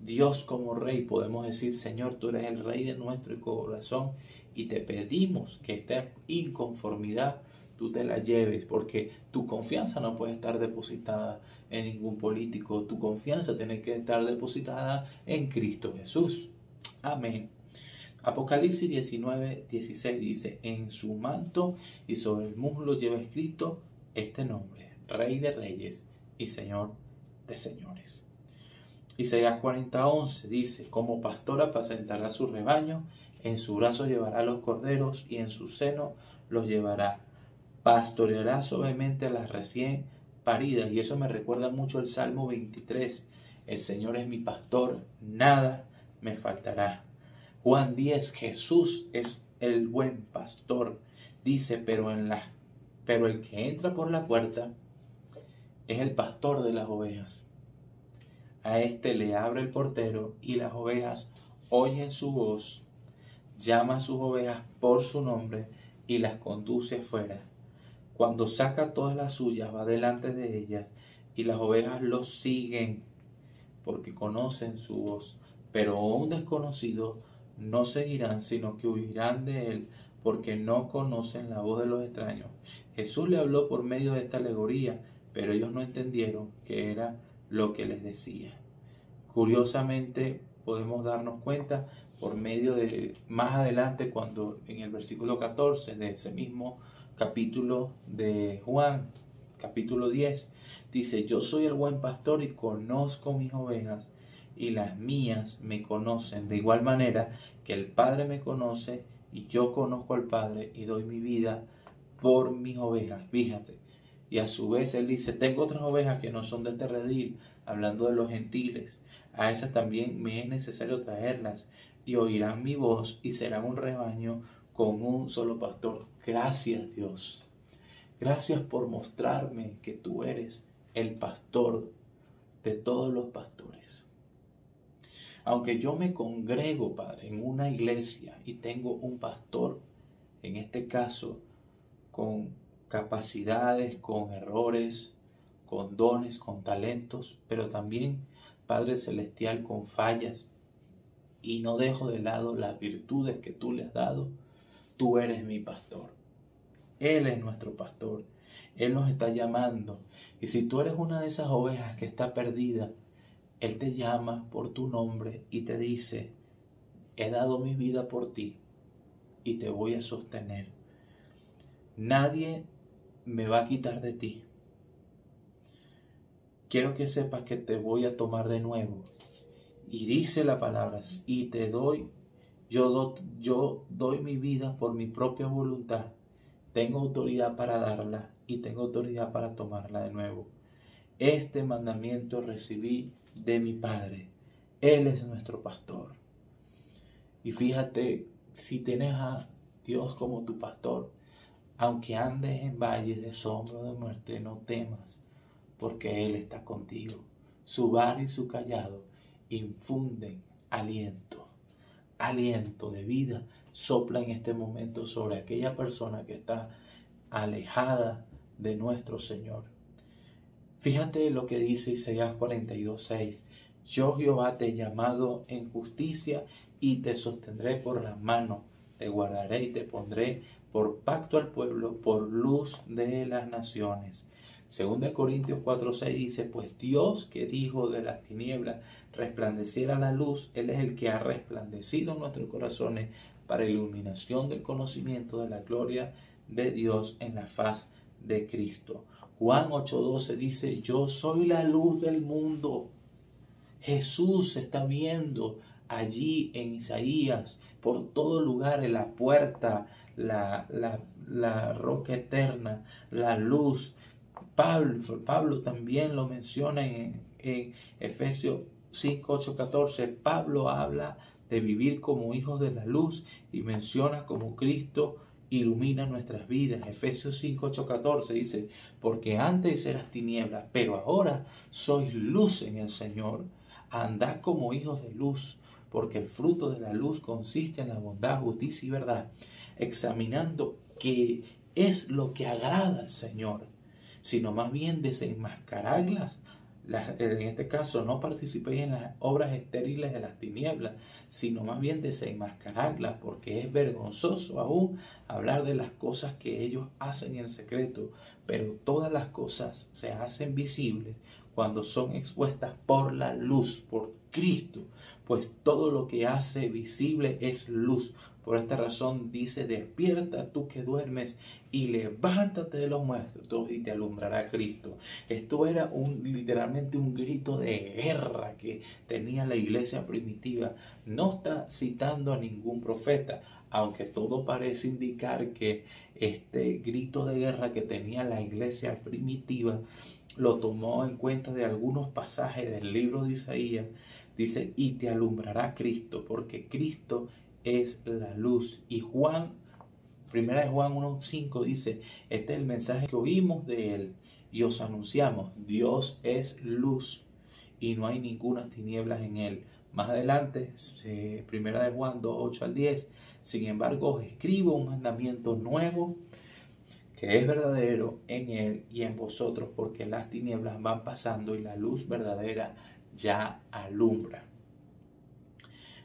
Dios como Rey, podemos decir: Señor, tú eres el Rey de nuestro corazón, y te pedimos que esta inconformidad tú te la lleves, porque tu confianza no puede estar depositada en ningún político. Tu confianza tiene que estar depositada en Cristo Jesús. Amén. Apocalipsis 19:16 dice: en su manto y sobre el muslo lleva escrito este nombre, Rey de reyes y Señor de señores. Isaías 40:11 dice: como pastor apacentará su rebaño, en su brazo llevará los corderos y en su seno los llevará. Pastoreará suavemente a las recién paridas. Y eso me recuerda mucho el Salmo 23. El Señor es mi pastor, nada me faltará. Juan 10, Jesús es el buen pastor. Dice: pero el que entra por la puerta es el pastor de las ovejas. A este le abre el portero, y las ovejas oyen su voz. Llama a sus ovejas por su nombre y las conduce afuera. Cuando saca todas las suyas, va delante de ellas, y las ovejas lo siguen, porque conocen su voz. Pero a un desconocido no seguirán, sino que huirán de él, porque no conocen la voz de los extraños. Jesús le habló por medio de esta alegoría, pero ellos no entendieron qué era lo que les decía. Curiosamente, podemos darnos cuenta por medio de más adelante, cuando en el versículo 14 de ese mismo capítulo de Juan, capítulo 10, dice: yo soy el buen pastor y conozco mis ovejas, y las mías me conocen, de igual manera que el Padre me conoce y yo conozco al Padre y doy mi vida por mis ovejas. Fíjate. Y a su vez Él dice: tengo otras ovejas que no son de este redil, hablando de los gentiles. A esas también me es necesario traerlas, y oirán mi voz, y serán un rebaño con un solo pastor. Gracias, Dios. Gracias por mostrarme que tú eres el pastor de todos los pastores. Aunque yo me congrego, Padre, en una iglesia y tengo un pastor, en este caso, con capacidades, con errores, con dones, con talentos, pero también, Padre Celestial, con fallas, y no dejo de lado las virtudes que tú le has dado, tú eres mi pastor. Él es nuestro pastor. Él nos está llamando. Y si tú eres una de esas ovejas que está perdida, Él te llama por tu nombre y te dice, he dado mi vida por ti y te voy a sostener. Nadie me va a quitar de ti. Quiero que sepas que te voy a tomar de nuevo. Y dice la palabra, y te doy, yo doy mi vida por mi propia voluntad. Tengo autoridad para darla y tengo autoridad para tomarla de nuevo. Este mandamiento recibí de mi Padre. Él es nuestro pastor. Y fíjate, si tienes a Dios como tu pastor, aunque andes en valles de sombra de muerte, no temas, porque Él está contigo. Su vara y su callado infunden aliento de vida. Sopla en este momento sobre aquella persona que está alejada de nuestro Señor. Fíjate lo que dice Isaías 42:6. Yo, Jehová, te he llamado en justicia y te sostendré por la mano. Te guardaré y te pondré por pacto al pueblo, por luz de las naciones. 2 Corintios 4:6 dice, pues Dios que dijo de las tinieblas resplandeciera la luz, Él es el que ha resplandecido en nuestros corazones para iluminación del conocimiento de la gloria de Dios en la faz de Cristo. Juan 8:12 dice, yo soy la luz del mundo. Jesús se está viendo allí en Isaías, por todo lugar, en la puerta, la roca eterna, la luz. Pablo también lo menciona en Efesios 5:8-14. Pablo habla de vivir como hijos de la luz y menciona como Cristo ilumina nuestras vidas. Efesios 5:8-14 dice, porque antes eras tinieblas, pero ahora sois luz en el Señor. Andad como hijos de luz, porque el fruto de la luz consiste en la bondad, justicia y verdad, examinando qué es lo que agrada al Señor, sino más bien desenmascararlas. En este caso, no participéis en las obras estériles de las tinieblas, sino más bien desenmascararlas, porque es vergonzoso aún hablar de las cosas que ellos hacen en secreto, pero todas las cosas se hacen visibles cuando son expuestas por la luz, por Cristo, pues todo lo que hace visible es luz. Por esta razón dice, despierta tú que duermes y levántate de los muertos y te alumbrará Cristo. Esto era literalmente un grito de guerra que tenía la iglesia primitiva. No está citando a ningún profeta, aunque todo parece indicar que este grito de guerra que tenía la iglesia primitiva lo tomó en cuenta de algunos pasajes del libro de Isaías. Dice, y te alumbrará Cristo, porque Cristo es la luz. Y Juan 1:5 dice, este es el mensaje que oímos de Él y os anunciamos, Dios es luz y no hay ninguna tinieblas en Él. Más adelante, 1 Juan 2:8-10, sin embargo os escribo un mandamiento nuevo que es verdadero en Él y en vosotros, porque las tinieblas van pasando y la luz verdadera ya alumbra.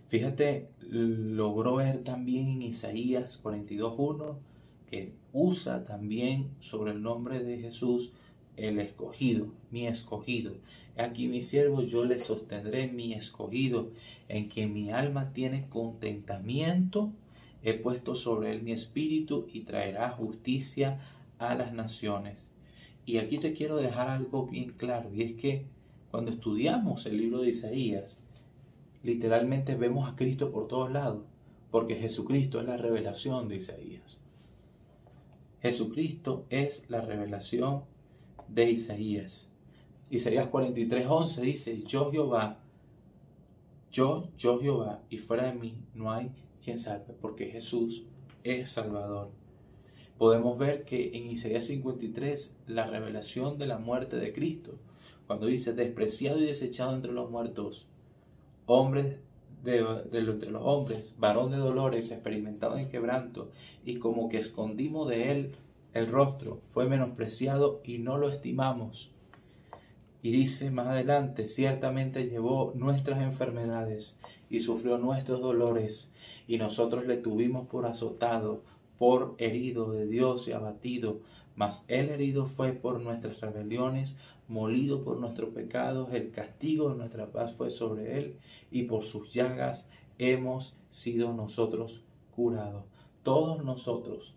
Fíjate, logró ver también en Isaías 42:1 que usa también sobre el nombre de Jesús el escogido, mi escogido. Aquí mi siervo, yo le sostendré, mi escogido, en quien mi alma tiene contentamiento. He puesto sobre él mi espíritu y traerá justicia a las naciones. Y aquí te quiero dejar algo bien claro, y es que cuando estudiamos el libro de Isaías, literalmente vemos a Cristo por todos lados, porque Jesucristo es la revelación de Isaías. Jesucristo es la revelación de Isaías. Isaías 43:11 dice, yo Jehová, y fuera de mí no hay quien salve, porque Jesús es Salvador. Podemos ver que en Isaías 53 la revelación de la muerte de Cristo, cuando dice despreciado y desechado entre los muertos, hombre entre los hombres, varón de dolores, experimentado en quebranto, y como que escondimos de él el rostro, fue menospreciado y no lo estimamos. Y dice más adelante, ciertamente llevó nuestras enfermedades y sufrió nuestros dolores, y nosotros le tuvimos por azotado, por herido de Dios y abatido. Mas él herido fue por nuestras rebeliones, molido por nuestros pecados, el castigo de nuestra paz fue sobre él, y por sus llagas hemos sido nosotros curados. Todos nosotros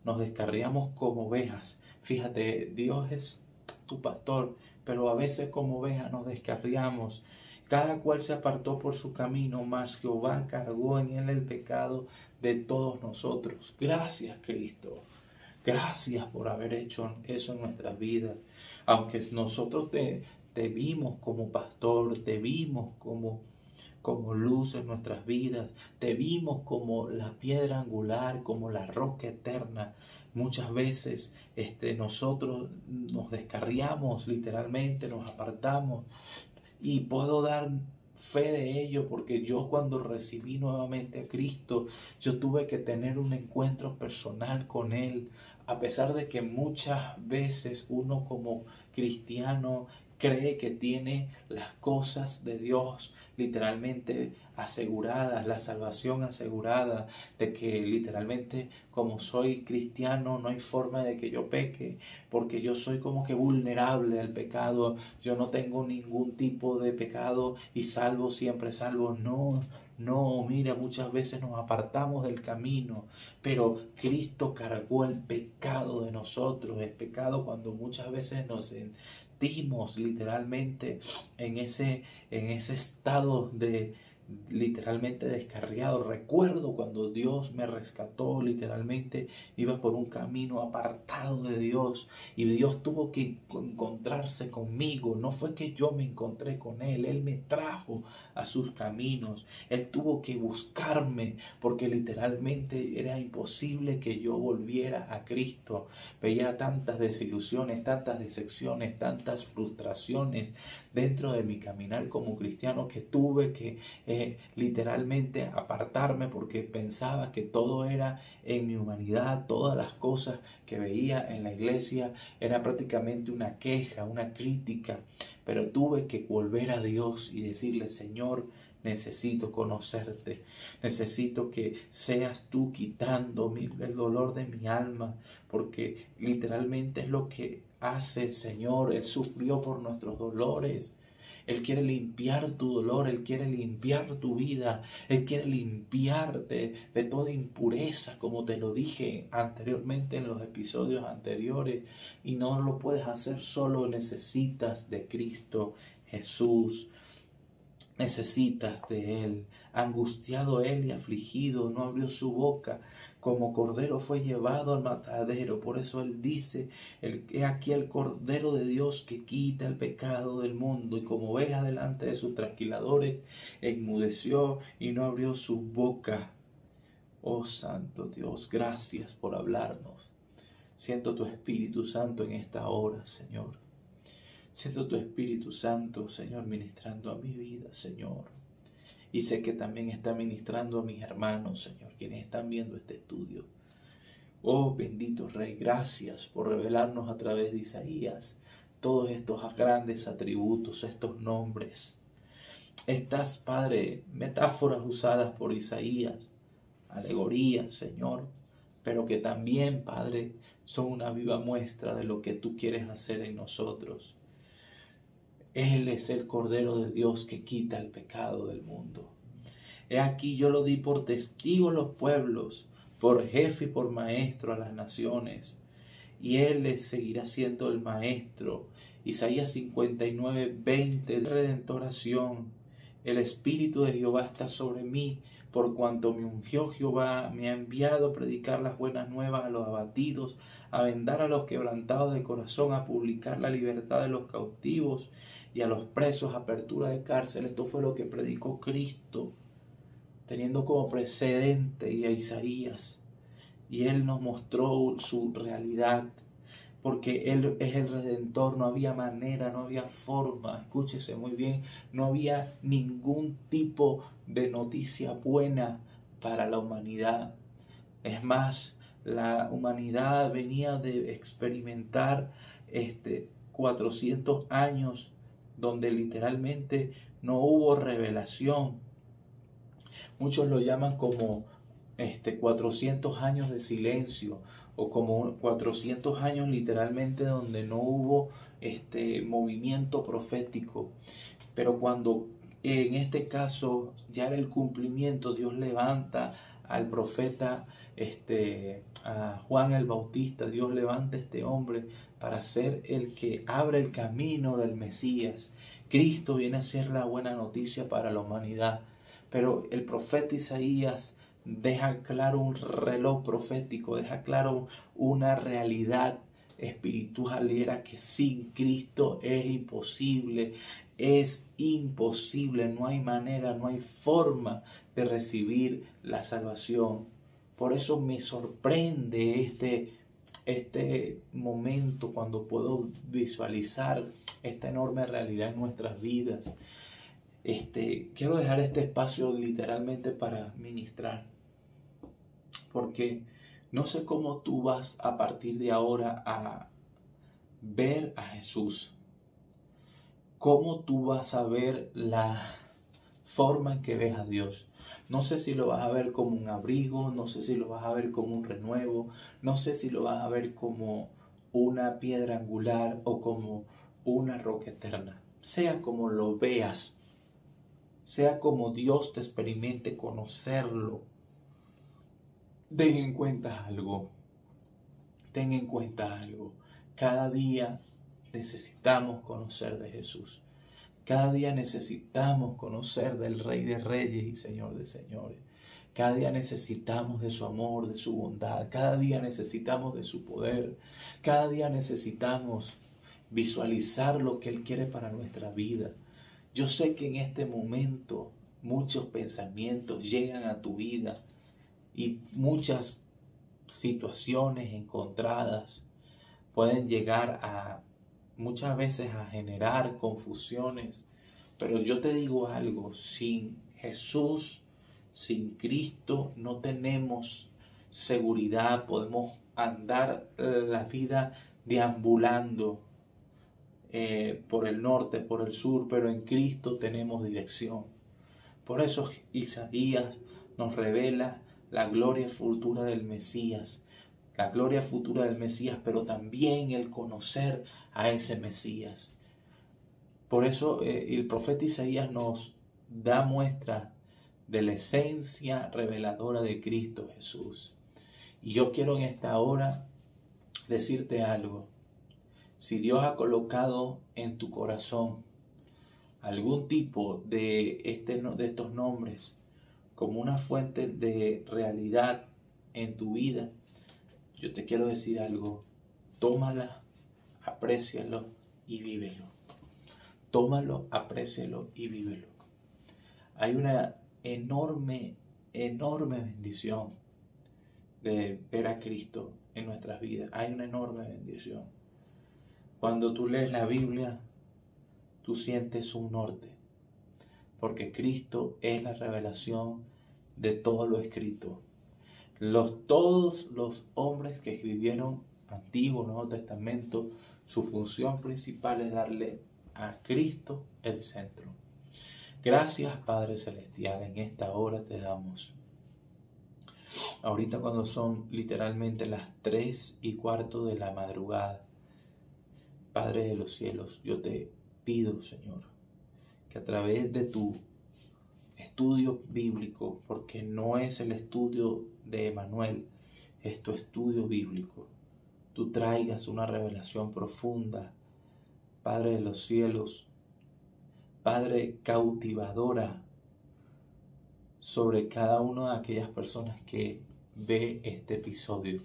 nos descarriamos como ovejas. Fíjate, Dios es tu pastor, pero a veces como ovejas nos descarriamos. Cada cual se apartó por su camino, mas Jehová cargó en él el pecado de todos nosotros. Gracias, Cristo. Gracias por haber hecho eso en nuestras vidas. Aunque nosotros te vimos como pastor, te vimos como luz en nuestras vidas, te vimos como la piedra angular, como la roca eterna. Muchas veces nosotros nos descarriamos literalmente, nos apartamos, y puedo dar fe de ello porque yo, cuando recibí nuevamente a Cristo, yo tuve que tener un encuentro personal con Él, a pesar de que muchas veces uno como cristiano cree que tiene las cosas de Dios literalmente aseguradas, la salvación asegurada, de que literalmente como soy cristiano no hay forma de que yo peque, porque yo soy como que vulnerable al pecado, yo no tengo ningún tipo de pecado y salvo siempre salvo. No, mira, muchas veces nos apartamos del camino, pero Cristo cargó el pecado de nosotros, el pecado cuando muchas veces nos sentimos literalmente en ese estado de literalmente descarriado. Recuerdo cuando Dios me rescató, literalmente iba por un camino apartado de Dios y Dios tuvo que encontrarse conmigo. No fue que yo me encontré con Él, Él me trajo a sus caminos. Él tuvo que buscarme porque literalmente era imposible que yo volviera a Cristo. Veía tantas desilusiones, tantas decepciones, tantas frustraciones dentro de mi caminar como cristiano que tuve que literalmente apartarme porque pensaba que todo era en mi humanidad, todas las cosas que veía en la iglesia era prácticamente una queja, una crítica, pero tuve que volver a Dios y decirle: Señor, necesito conocerte, necesito que seas tú quitando el dolor de mi alma, porque literalmente es lo que hace el Señor. Él sufrió por nuestros dolores. Él quiere limpiar tu dolor, Él quiere limpiar tu vida, Él quiere limpiarte de toda impureza, como te lo dije anteriormente en los episodios anteriores. Y no lo puedes hacer solo, necesitas de Cristo Jesús. Necesitas de Él. Angustiado Él y afligido, no abrió su boca. Como cordero fue llevado al matadero. Por eso Él dice: he aquí el Cordero de Dios que quita el pecado del mundo. Y como oveja delante de sus trasquiladores, enmudeció y no abrió su boca. Oh Santo Dios, gracias por hablarnos. Siento tu Espíritu Santo en esta hora, Señor. Siento tu Espíritu Santo, Señor, ministrando a mi vida, Señor. Y sé que también está ministrando a mis hermanos, Señor, quienes están viendo este estudio. Oh, bendito Rey, gracias por revelarnos a través de Isaías todos estos grandes atributos, estos nombres. Estas, Padre, metáforas usadas por Isaías, alegorías, Señor, pero que también, Padre, son una viva muestra de lo que tú quieres hacer en nosotros. Él es el Cordero de Dios que quita el pecado del mundo. He aquí yo lo di por testigo a los pueblos, por jefe y por maestro a las naciones. Y Él les seguirá siendo el maestro. Isaías 59:20, redentoración. El Espíritu de Jehová está sobre mí, por cuanto me ungió Jehová, me ha enviado a predicar las buenas nuevas a los abatidos, a vendar a los quebrantados de corazón, a publicar la libertad de los cautivos y a los presos apertura de cárcel. Esto fue lo que predicó Cristo, teniendo como precedente a Isaías. Y Él nos mostró su realidad. porque Él es el Redentor. No había manera, no había forma, escúchese muy bien, no había ningún tipo de noticia buena para la humanidad. Es más, la humanidad venía de experimentar 400 años donde literalmente no hubo revelación. Muchos lo llaman como 400 años de silencio, o como 400 años literalmente donde no hubo movimiento profético. Pero cuando en este caso ya era el cumplimiento, Dios levanta al profeta a Juan el Bautista. Dios levanta a este hombre para ser el que abre el camino del Mesías. Cristo viene a ser la buena noticia para la humanidad. Pero el profeta Isaías deja claro un reloj profético, deja claro una realidad espiritual, y era que sin Cristo es imposible, no hay manera, no hay forma de recibir la salvación. Por eso me sorprende este momento cuando puedo visualizar esta enorme realidad en nuestras vidas. Quiero dejar este espacio literalmente para ministrar, porque no sé cómo tú vas a partir de ahora a ver a Jesús, cómo tú vas a ver la forma en que ves a Dios. No sé si lo vas a ver como un abrigo, no sé si lo vas a ver como un renuevo, no sé si lo vas a ver como una piedra angular o como una roca eterna. Sea como lo veas, sea como Dios te experimente conocerlo, ten en cuenta algo. Cada día necesitamos conocer de Jesús. Cada día necesitamos conocer del Rey de Reyes y Señor de Señores. Cada día necesitamos de su amor, de su bondad. Cada día necesitamos de su poder. Cada día necesitamos visualizar lo que Él quiere para nuestra vida. Yo sé que en este momento muchos pensamientos llegan a tu vida y muchas situaciones encontradas pueden llegar a muchas veces a generar confusiones. Pero yo te digo algo, sin Jesús, sin Cristo, no tenemos seguridad. Podemos andar la vida deambulando por el norte, por el sur, pero en Cristo tenemos dirección. Por eso Isaías nos revela la gloria futura del Mesías. La gloria futura del Mesías, pero también el conocer a ese Mesías. Por eso el profeta Isaías nos da muestra de la esencia reveladora de Cristo Jesús. Y yo quiero en esta hora decirte algo. Si Dios ha colocado en tu corazón algún tipo de estos nombres como una fuente de realidad en tu vida, yo te quiero decir algo. Tómala, aprécialo y vívelo. Tómalo, aprécialo y vívelo. Hay una enorme bendición de ver a Cristo en nuestras vidas. Hay una enorme bendición. Cuando tú lees la Biblia, tú sientes un norte, porque Cristo es la revelación de todo lo escrito. Todos los hombres que escribieron Antiguo, Nuevo Testamento, su función principal es darle a Cristo el centro. Gracias, Padre Celestial, en esta hora te damos. Ahorita cuando son literalmente las 3:15 de la madrugada, Padre de los cielos, yo te pido, Señor, que a través de tu estudio bíblico, porque no es el estudio de Emanuel, es tu estudio bíblico, tú traigas una revelación profunda, Padre de los cielos, Padre cautivadora, sobre cada una de aquellas personas que ve este episodio.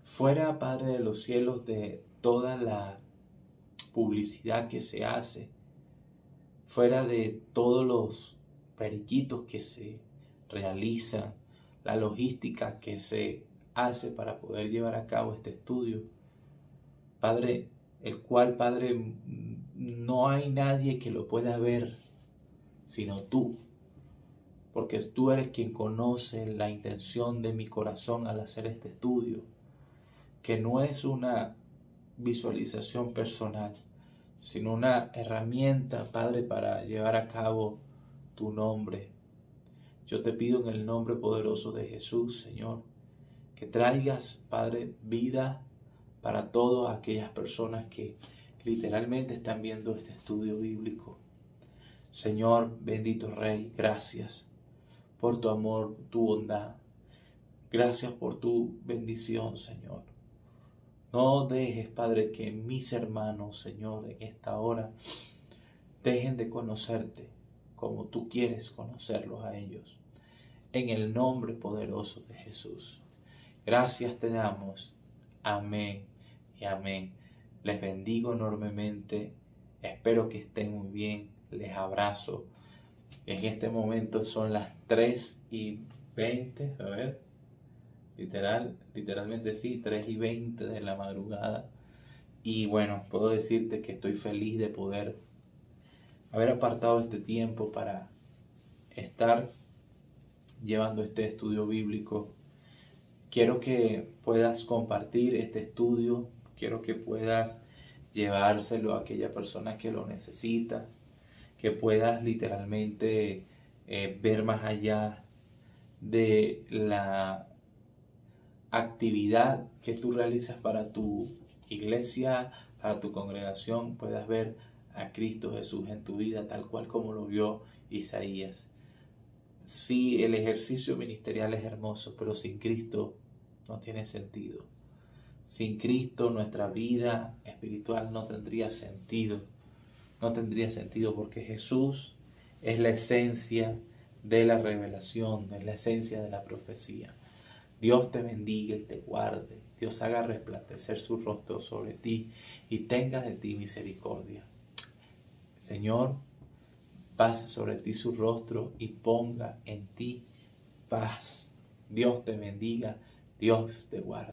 Fuera, Padre de los cielos, de toda la publicidad que se hace, fuera de todos los periquitos que se realizan, la logística que se hace para poder llevar a cabo este estudio, Padre, el cual, Padre, no hay nadie que lo pueda ver sino tú, porque tú eres quien conoce la intención de mi corazón al hacer este estudio, que no es una visualización personal, sino una herramienta, Padre, para llevar a cabo tu nombre. Yo te pido en el nombre poderoso de Jesús, Señor, que traigas, Padre, vida para todas aquellas personas que literalmente están viendo este estudio bíblico. Señor, bendito Rey, gracias por tu amor, tu bondad. Gracias por tu bendición, Señor. No dejes, Padre, que mis hermanos, Señor, en esta hora dejen de conocerte como tú quieres conocerlos a ellos. En el nombre poderoso de Jesús. Gracias te damos. Amén y amén. Les bendigo enormemente. Espero que estén muy bien. Les abrazo. En este momento son las 3:20. A ver. Literalmente sí, 3:20 de la madrugada. Y bueno, puedo decirte que estoy feliz de poder haber apartado este tiempo para estar llevando este estudio bíblico. Quiero que puedas compartir este estudio. Quiero que puedas llevárselo a aquella persona que lo necesita. Que puedas literalmente ver más allá de la actividad que tú realizas para tu iglesia, para tu congregación, puedas ver a Cristo Jesús en tu vida tal cual como lo vio Isaías. Sí, el ejercicio ministerial es hermoso, pero sin Cristo no tiene sentido. Sin Cristo nuestra vida espiritual no tendría sentido. No tendría sentido porque Jesús es la esencia de la revelación, es la esencia de la profecía. Dios te bendiga y te guarde. Dios haga resplandecer su rostro sobre ti y tenga de ti misericordia. Señor, pase sobre ti su rostro y ponga en ti paz. Dios te bendiga, Dios te guarde.